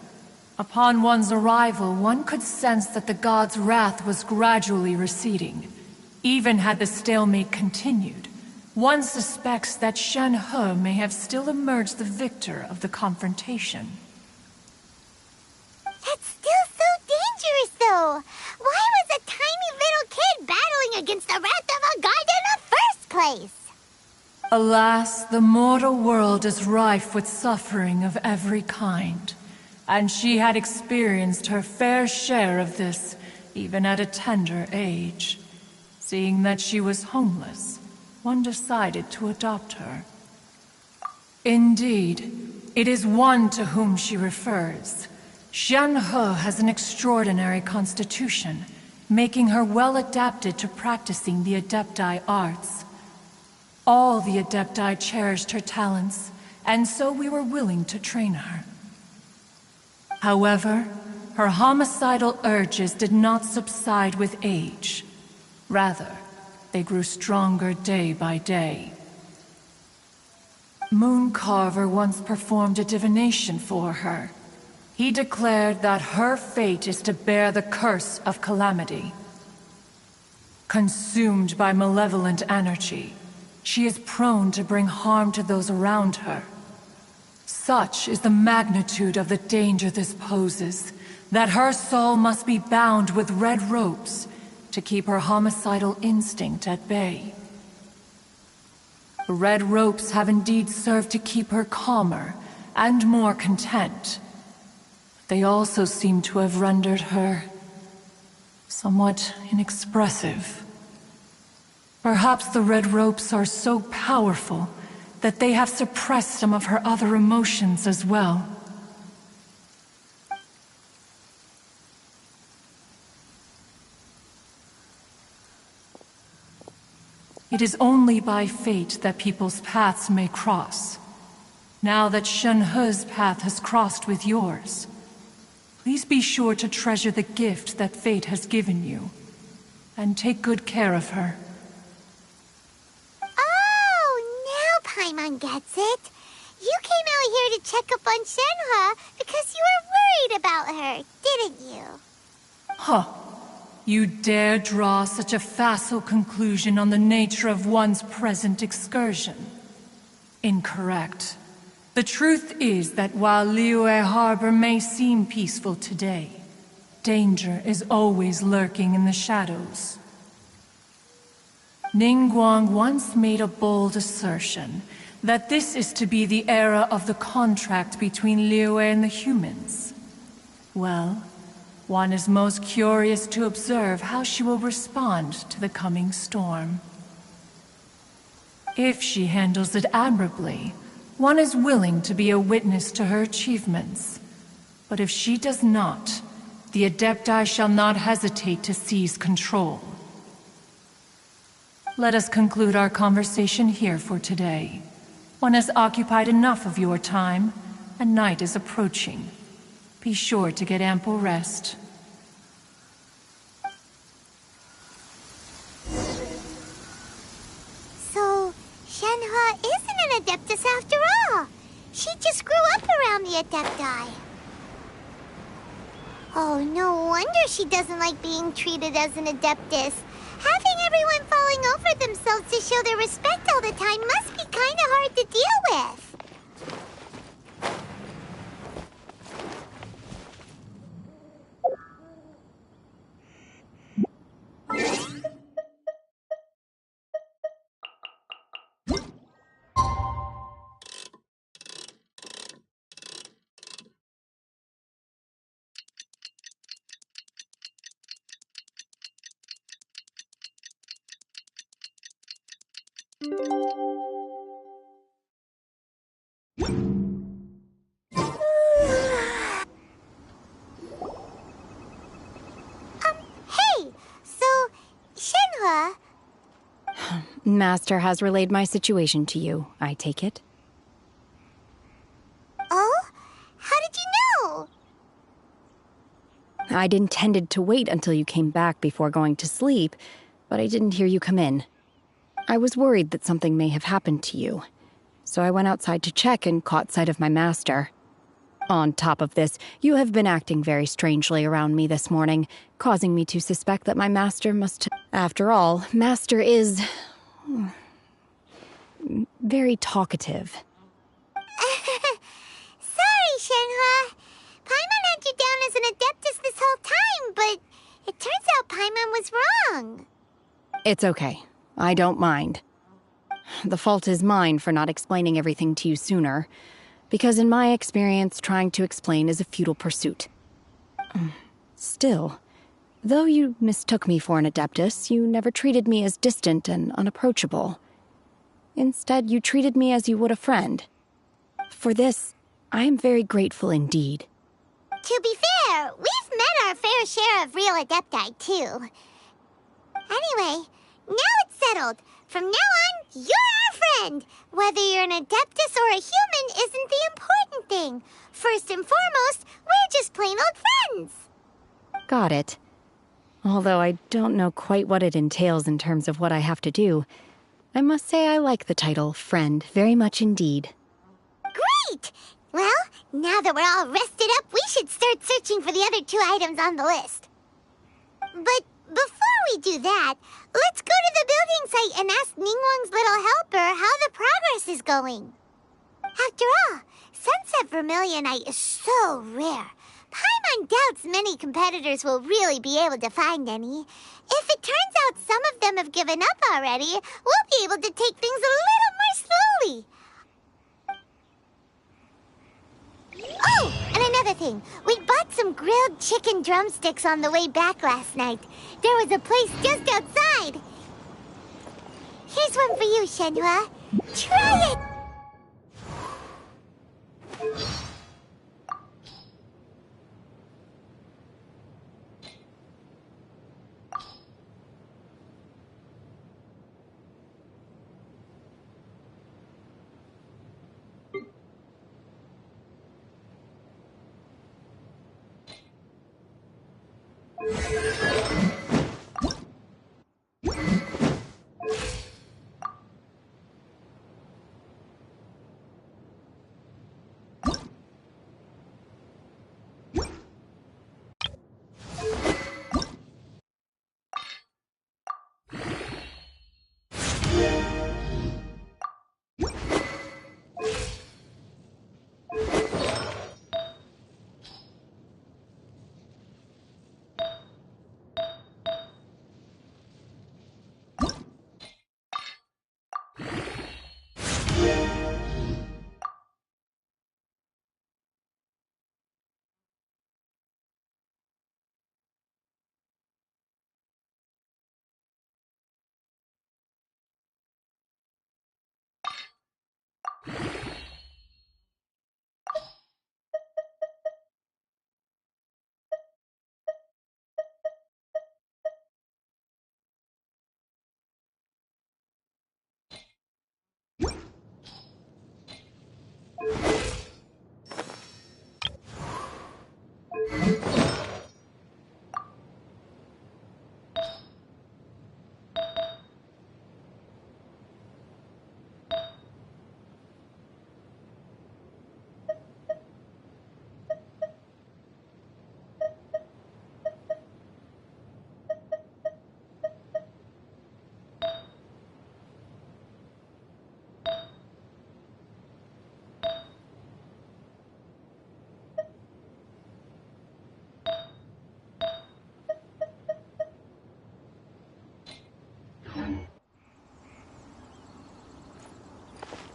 Upon one's arrival, one could sense that the god's wrath was gradually receding. Even had the stalemate continued, one suspects that Shen-He may have still emerged the victor of the confrontation. That's still so dangerous, though. Why was a tiny little kid battling against the wrath of a god in the first place? Alas, the mortal world is rife with suffering of every kind. And she had experienced her fair share of this, even at a tender age. Seeing that she was homeless, one decided to adopt her. Indeed, it is one to whom she refers. Shenhe has an extraordinary constitution, making her well adapted to practicing the Adepti arts. All the Adepti cherished her talents, and so we were willing to train her. However, her homicidal urges did not subside with age. Rather, they grew stronger day by day. Mooncarver once performed a divination for her. He declared that her fate is to bear the curse of calamity. Consumed by malevolent energy, she is prone to bring harm to those around her. Such is the magnitude of the danger this poses, that her soul must be bound with red ropes to keep her homicidal instinct at bay. The red ropes have indeed served to keep her calmer and more content. They also seem to have rendered her somewhat inexpressive. Perhaps the red ropes are so powerful that they have suppressed some of her other emotions as well. It is only by fate that people's paths may cross. Now that Shenhe's path has crossed with yours, please be sure to treasure the gift that fate has given you, and take good care of her. Oh, now Paimon gets it. You came out here to check up on Shenhe because you were worried about her, didn't you? Huh. You dare draw such a facile conclusion on the nature of one's present excursion? Incorrect. The truth is that while Liyue Harbor may seem peaceful today, danger is always lurking in the shadows. Ningguang once made a bold assertion that this is to be the era of the contract between Liyue and the humans. Well, one is most curious to observe how she will respond to the coming storm. If she handles it admirably, one is willing to be a witness to her achievements. But if she does not, the Adepti shall not hesitate to seize control. Let us conclude our conversation here for today. One has occupied enough of your time, and night is approaching. Be sure to get ample rest. So, Shenhe isn't an Adeptus after all. She just grew up around the Adepti. Oh, no wonder she doesn't like being treated as an Adeptus. Having everyone falling over themselves to show their respect all the time must be kinda hard to deal with. Hey! So, Shenhe... Master has relayed my situation to you, I take it? Oh? How did you know? I'd intended to wait until you came back before going to sleep, but I didn't hear you come in. I was worried that something may have happened to you, so I went outside to check and caught sight of my master. On top of this, you have been acting very strangely around me this morning, causing me to suspect that my master must... After all, Master is... very talkative. Sorry, Shenhe. Paimon had you down as an Adeptus this whole time, but it turns out Paimon was wrong. It's okay. I don't mind. The fault is mine for not explaining everything to you sooner, because in my experience, trying to explain is a futile pursuit. Still, though you mistook me for an Adeptus, you never treated me as distant and unapproachable. Instead, you treated me as you would a friend. For this, I am very grateful indeed. To be fair, we've met our fair share of real Adepti, too. Anyway, now it's settled. From now on, you're our friend. Whether you're an Adeptus or a human isn't the important thing. First and foremost, we're just plain old friends. Got it. Although I don't know quite what it entails in terms of what I have to do, I must say I like the title friend very much indeed. Great! Well, now that we're all rested up, we should start searching for the other 2 items on the list. But before we do that, let's go to the building site and ask Ningguang's little helper how the progress is going. After all, Sunset Vermilionite is so rare. Paimon doubts many competitors will really be able to find any. If it turns out some of them have given up already, we'll be able to take things a little more slowly. Oh, and another thing. We bought some grilled chicken drumsticks on the way back last night. There was a place just outside. Here's one for you, Shenhua. Try it!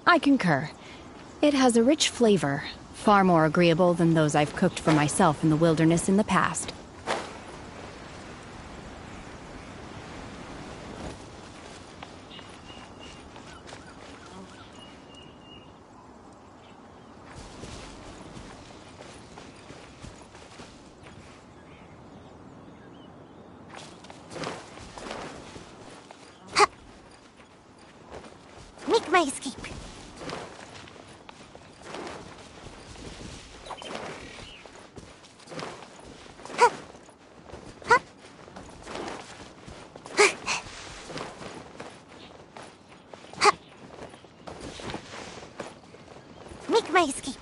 I concur. It has a rich flavor, far more agreeable than those I've cooked for myself in the wilderness in the past. Make my escape. Make my escape.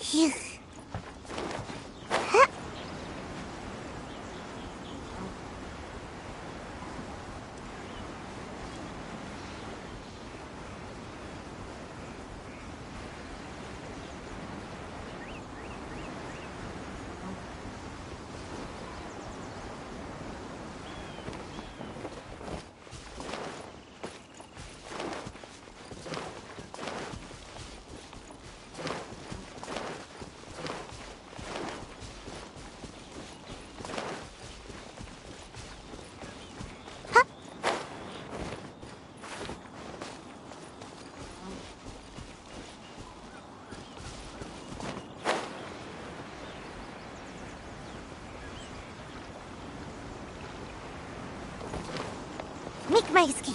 Phew. Make my escape.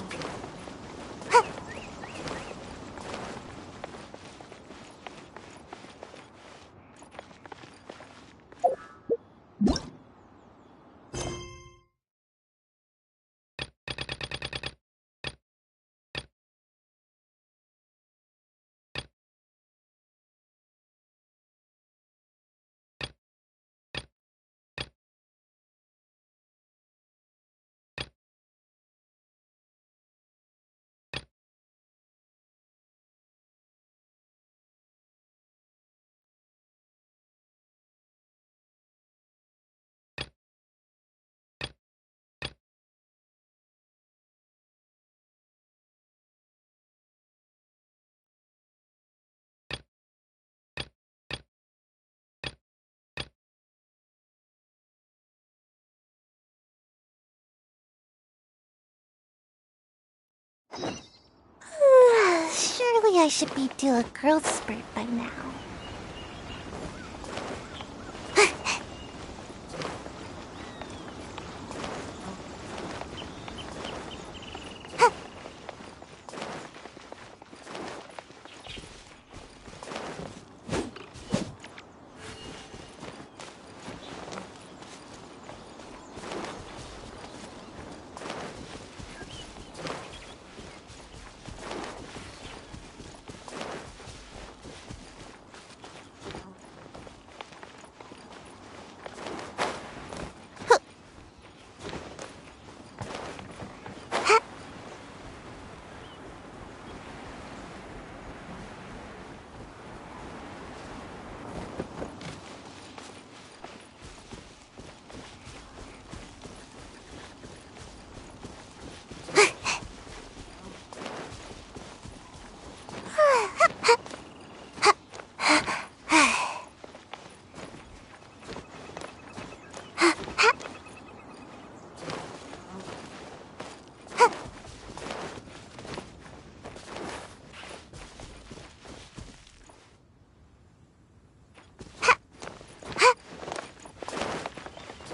Surely I should be due a growth spurt by now.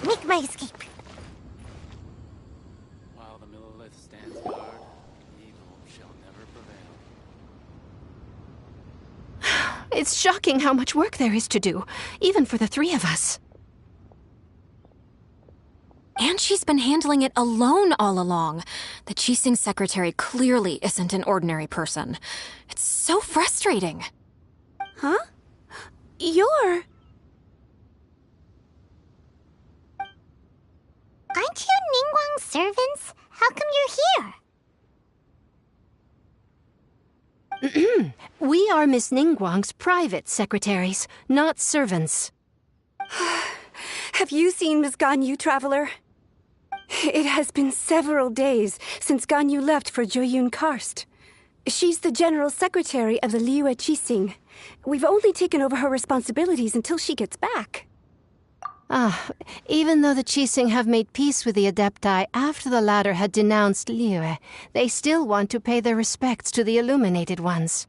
Make my escape. While the Millelith stands guard, evil shall never prevail. It's shocking how much work there is to do, even for the three of us. And she's been handling it alone all along. The Qixing secretary clearly isn't an ordinary person. It's so frustrating. Huh? You're... Aren't you Ningguang's servants? How come you're here? We are Miss Ningguang's private secretaries, not servants. Have you seen Miss Ganyu, Traveler? It has been several days since Ganyu left for Joyun Karst. She's the general secretary of the Liyue Qixing. We've only taken over her responsibilities until she gets back. Even though the Qixing have made peace with the Adepti after the latter had denounced Liyue, they still want to pay their respects to the Illuminated Ones.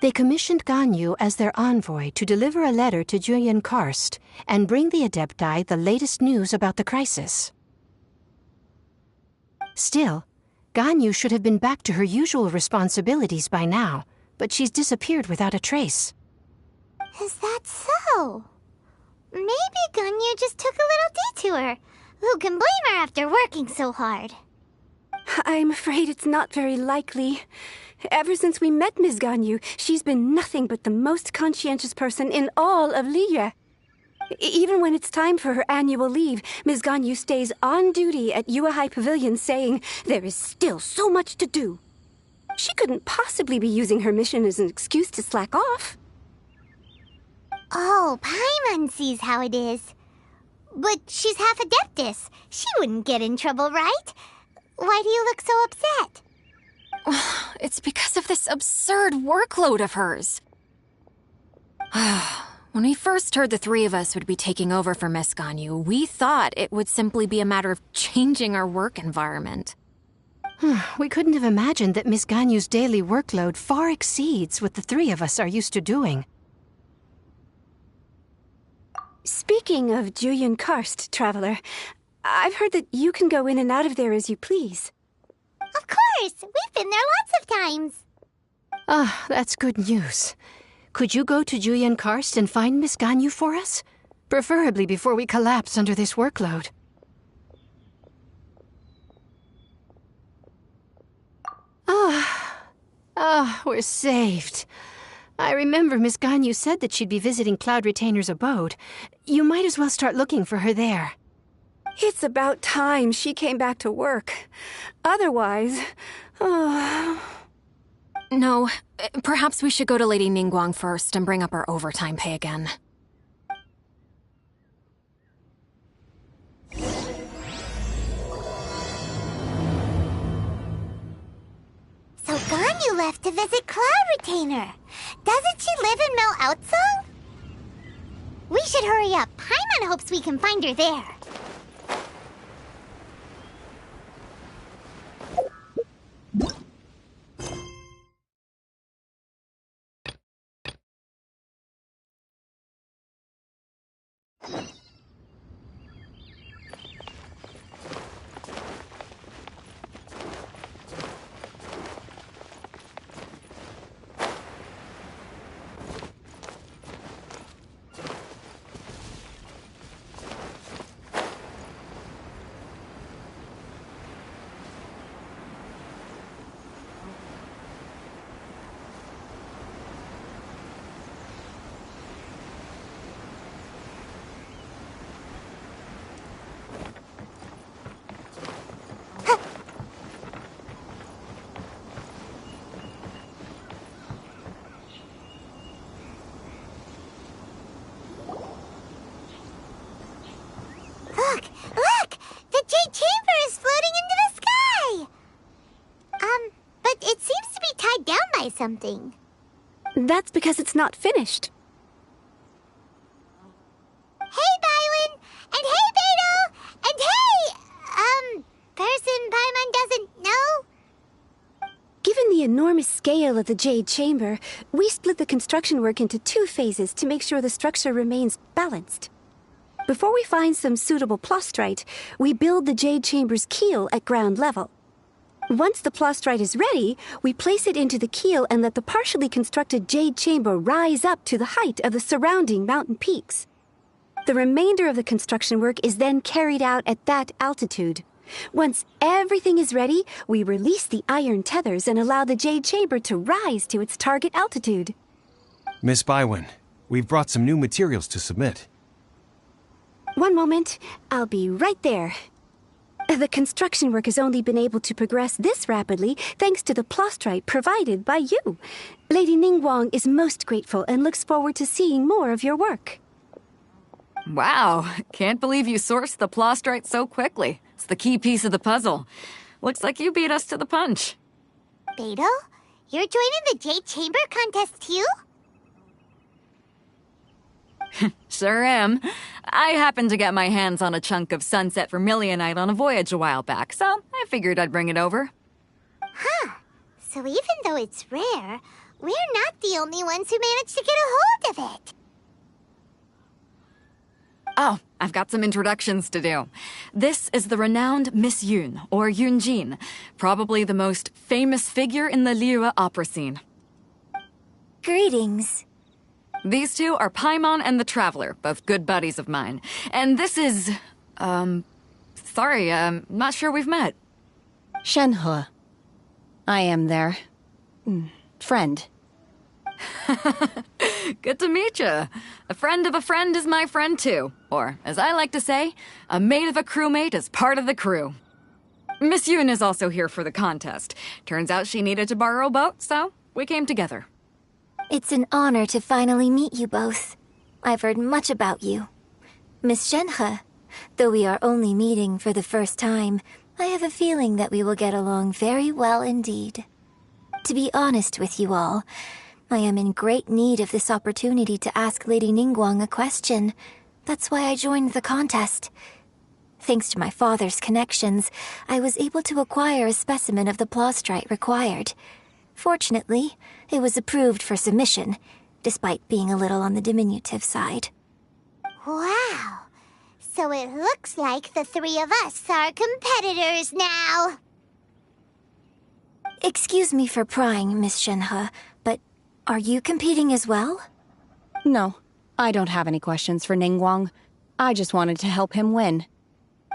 They commissioned Ganyu as their envoy to deliver a letter to Joyun Karst and bring the Adepti the latest news about the crisis. Still, Ganyu should have been back to her usual responsibilities by now, but she's disappeared without a trace. Is that so? Maybe Ganyu just took a little detour. Who can blame her after working so hard? I'm afraid it's not very likely. Ever since we met Ms. Ganyu, she's been nothing but the most conscientious person in all of Liyue. Even when it's time for her annual leave, Ms. Ganyu stays on duty at Yuehai Pavilion saying there is still so much to do. She couldn't possibly be using her mission as an excuse to slack off. Oh, Paimon sees how it is. But she's half Adeptus. She wouldn't get in trouble, right? Why do you look so upset? It's because of this absurd workload of hers. When we first heard the three of us would be taking over for Miss Ganyu, we thought it would simply be a matter of changing our work environment. We couldn't have imagined that Miss Ganyu's daily workload far exceeds what the three of us are used to doing. Speaking of Jueyun Karst, Traveler, I've heard that you can go in and out of there as you please. Of course! We've been there lots of times. Ah, that's good news. Could you go to Jueyun Karst and find Miss Ganyu for us? Preferably before we collapse under this workload. We're saved. I remember Miss Ganyu said that she'd be visiting Cloud Retainer's abode. You might as well start looking for her there. It's about time she came back to work. Otherwise... No, perhaps we should go to Lady Ningguang first and bring up our overtime pay again. So Ganyu left to visit Cloud Retainer. Doesn't she live in Mount Outsong? We should hurry up. Paimon hopes we can find her there. Look! The Jade Chamber is floating into the sky! But it seems to be tied down by something. That's because it's not finished. Hey, Bywin! And hey, Beto! And hey, person Paimon doesn't know? Given the enormous scale of the Jade Chamber, we split the construction work into 2 phases to make sure the structure remains balanced. Before we find some suitable plastrite, we build the Jade Chamber's keel at ground level. Once the plastrite is ready, we place it into the keel and let the partially constructed Jade Chamber rise up to the height of the surrounding mountain peaks. The remainder of the construction work is then carried out at that altitude. Once everything is ready, we release the iron tethers and allow the Jade Chamber to rise to its target altitude. Miss Bywin, we've brought some new materials to submit. One moment, I'll be right there. The construction work has only been able to progress this rapidly thanks to the plastrite provided by you. Lady Ningguang is most grateful and looks forward to seeing more of your work. Wow, can't believe you sourced the plastrite so quickly. It's the key piece of the puzzle. Looks like you beat us to the punch. Beto, you're joining the Jade Chamber contest too? Sure am. I happened to get my hands on a chunk of sunset vermilionite on a voyage a while back, so I figured I'd bring it over. Huh. So even though it's rare, we're not the only ones who managed to get a hold of it. Oh, I've got some introductions to do. This is the renowned Miss Yun, or Yunjin, probably the most famous figure in the Liyue opera scene. Greetings. These two are Paimon and the Traveler, both good buddies of mine. And this is... sorry, not sure we've met. Shenhe. I am their friend. Good to meet you. A friend of a friend is my friend too. Or, as I like to say, a mate of a crewmate is part of the crew. Miss Yoon is also here for the contest. Turns out she needed to borrow a boat, so we came together. It's an honor to finally meet you both. I've heard much about you. Miss Shenhe, though we are only meeting for the first time, I have a feeling that we will get along very well indeed. To be honest with you all, I am in great need of this opportunity to ask Lady Ningguang a question. That's why I joined the contest. Thanks to my father's connections, I was able to acquire a specimen of the plaustrite required. Fortunately, it was approved for submission, despite being a little on the diminutive side. Wow. So it looks like the three of us are competitors now. Excuse me for prying, Miss Shenhe, but are you competing as well? No, I don't have any questions for Ningguang. I just wanted to help him win.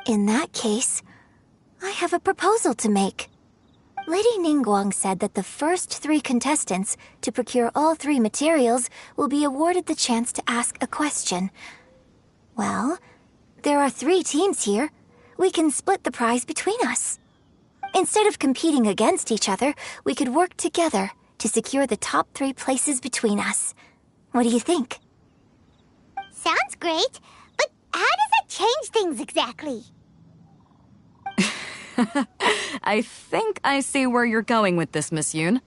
In that case, I have a proposal to make. Lady Ningguang said that the first 3 contestants to procure all 3 materials will be awarded the chance to ask a question. Well, there are 3 teams here. We can split the prize between us. Instead of competing against each other, we could work together to secure the top 3 places between us. What do you think? Sounds great, but how does that change things exactly? I think I see where you're going with this, Miss Yoon.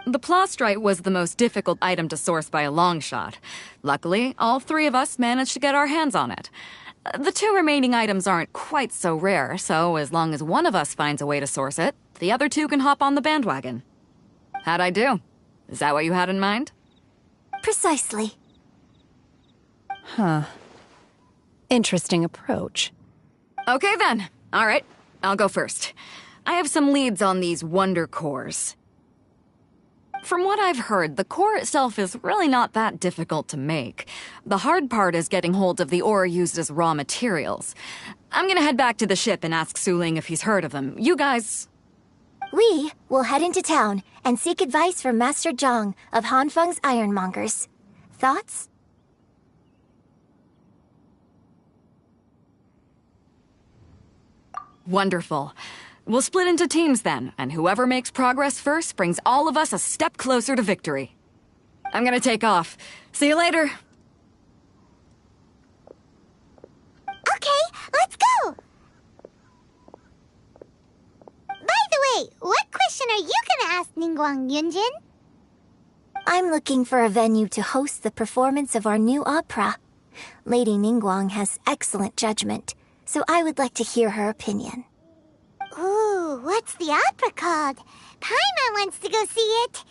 The plaustrite was the most difficult item to source by a long shot. Luckily, all 3 of us managed to get our hands on it. The 2 remaining items aren't quite so rare, so as long as one of us finds a way to source it, the other 2 can hop on the bandwagon. How'd I do? Is that what you had in mind? Precisely. Huh. Interesting approach. Okay then. All right. I'll go first. I have some leads on these wonder cores. From what I've heard, the core itself is really not that difficult to make. The hard part is getting hold of the ore used as raw materials. I'm gonna head back to the ship and ask Suling if he's heard of them. You guys... We will head into town and seek advice from Master Zhang of Hanfeng's Ironmongers. Thoughts? Wonderful. We'll split into teams then, and whoever makes progress first brings all of us a step closer to victory. I'm gonna take off. See you later. Okay, let's go! By the way, what question are you gonna ask Ningguang, Yunjin? I'm looking for a venue to host the performance of our new opera. Lady Ningguang has excellent judgment, so I would like to hear her opinion. Ooh, what's the opera called? Paimon wants to go see it.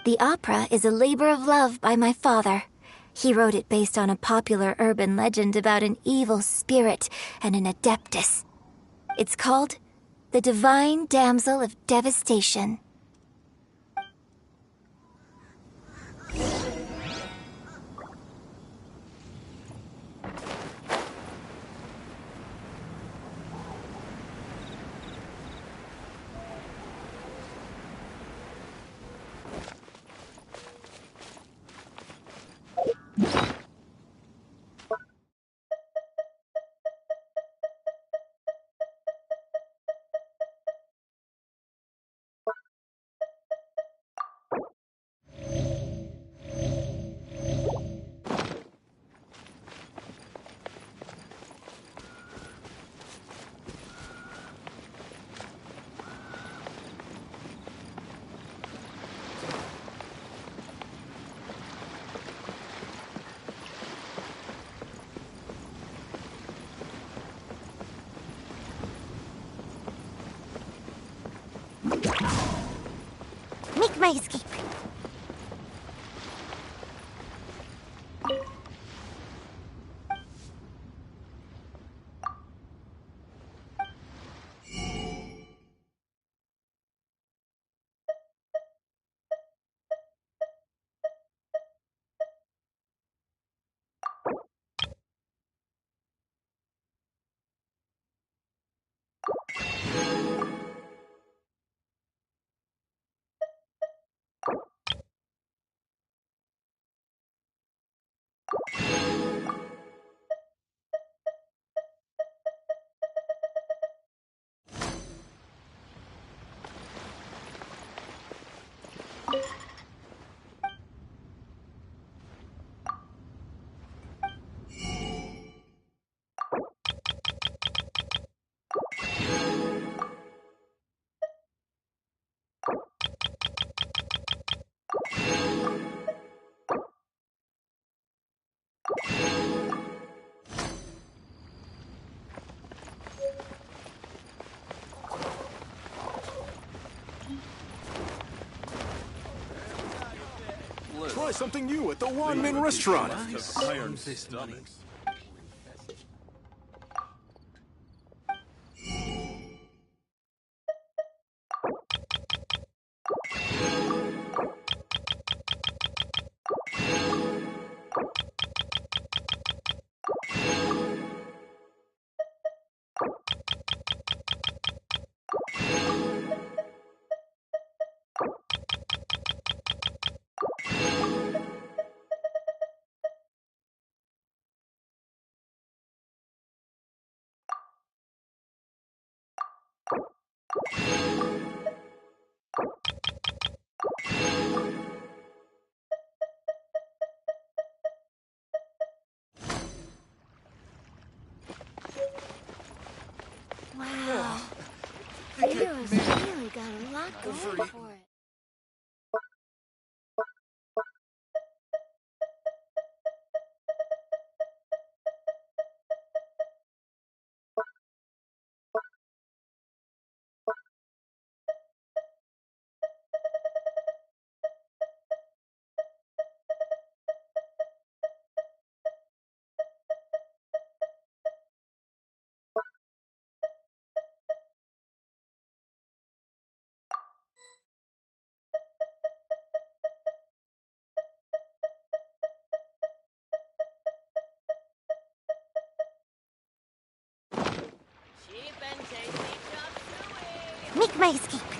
The opera is a labor of love by my father. He wrote it based on a popular urban legend about an evil spirit and an adeptus. It's called The Divine Damsel of Devastation. Make my escape. try something new at the Wanmin restaurant. Iron stomachs. Wow. Leo's really got a lot going for it. Make my escape.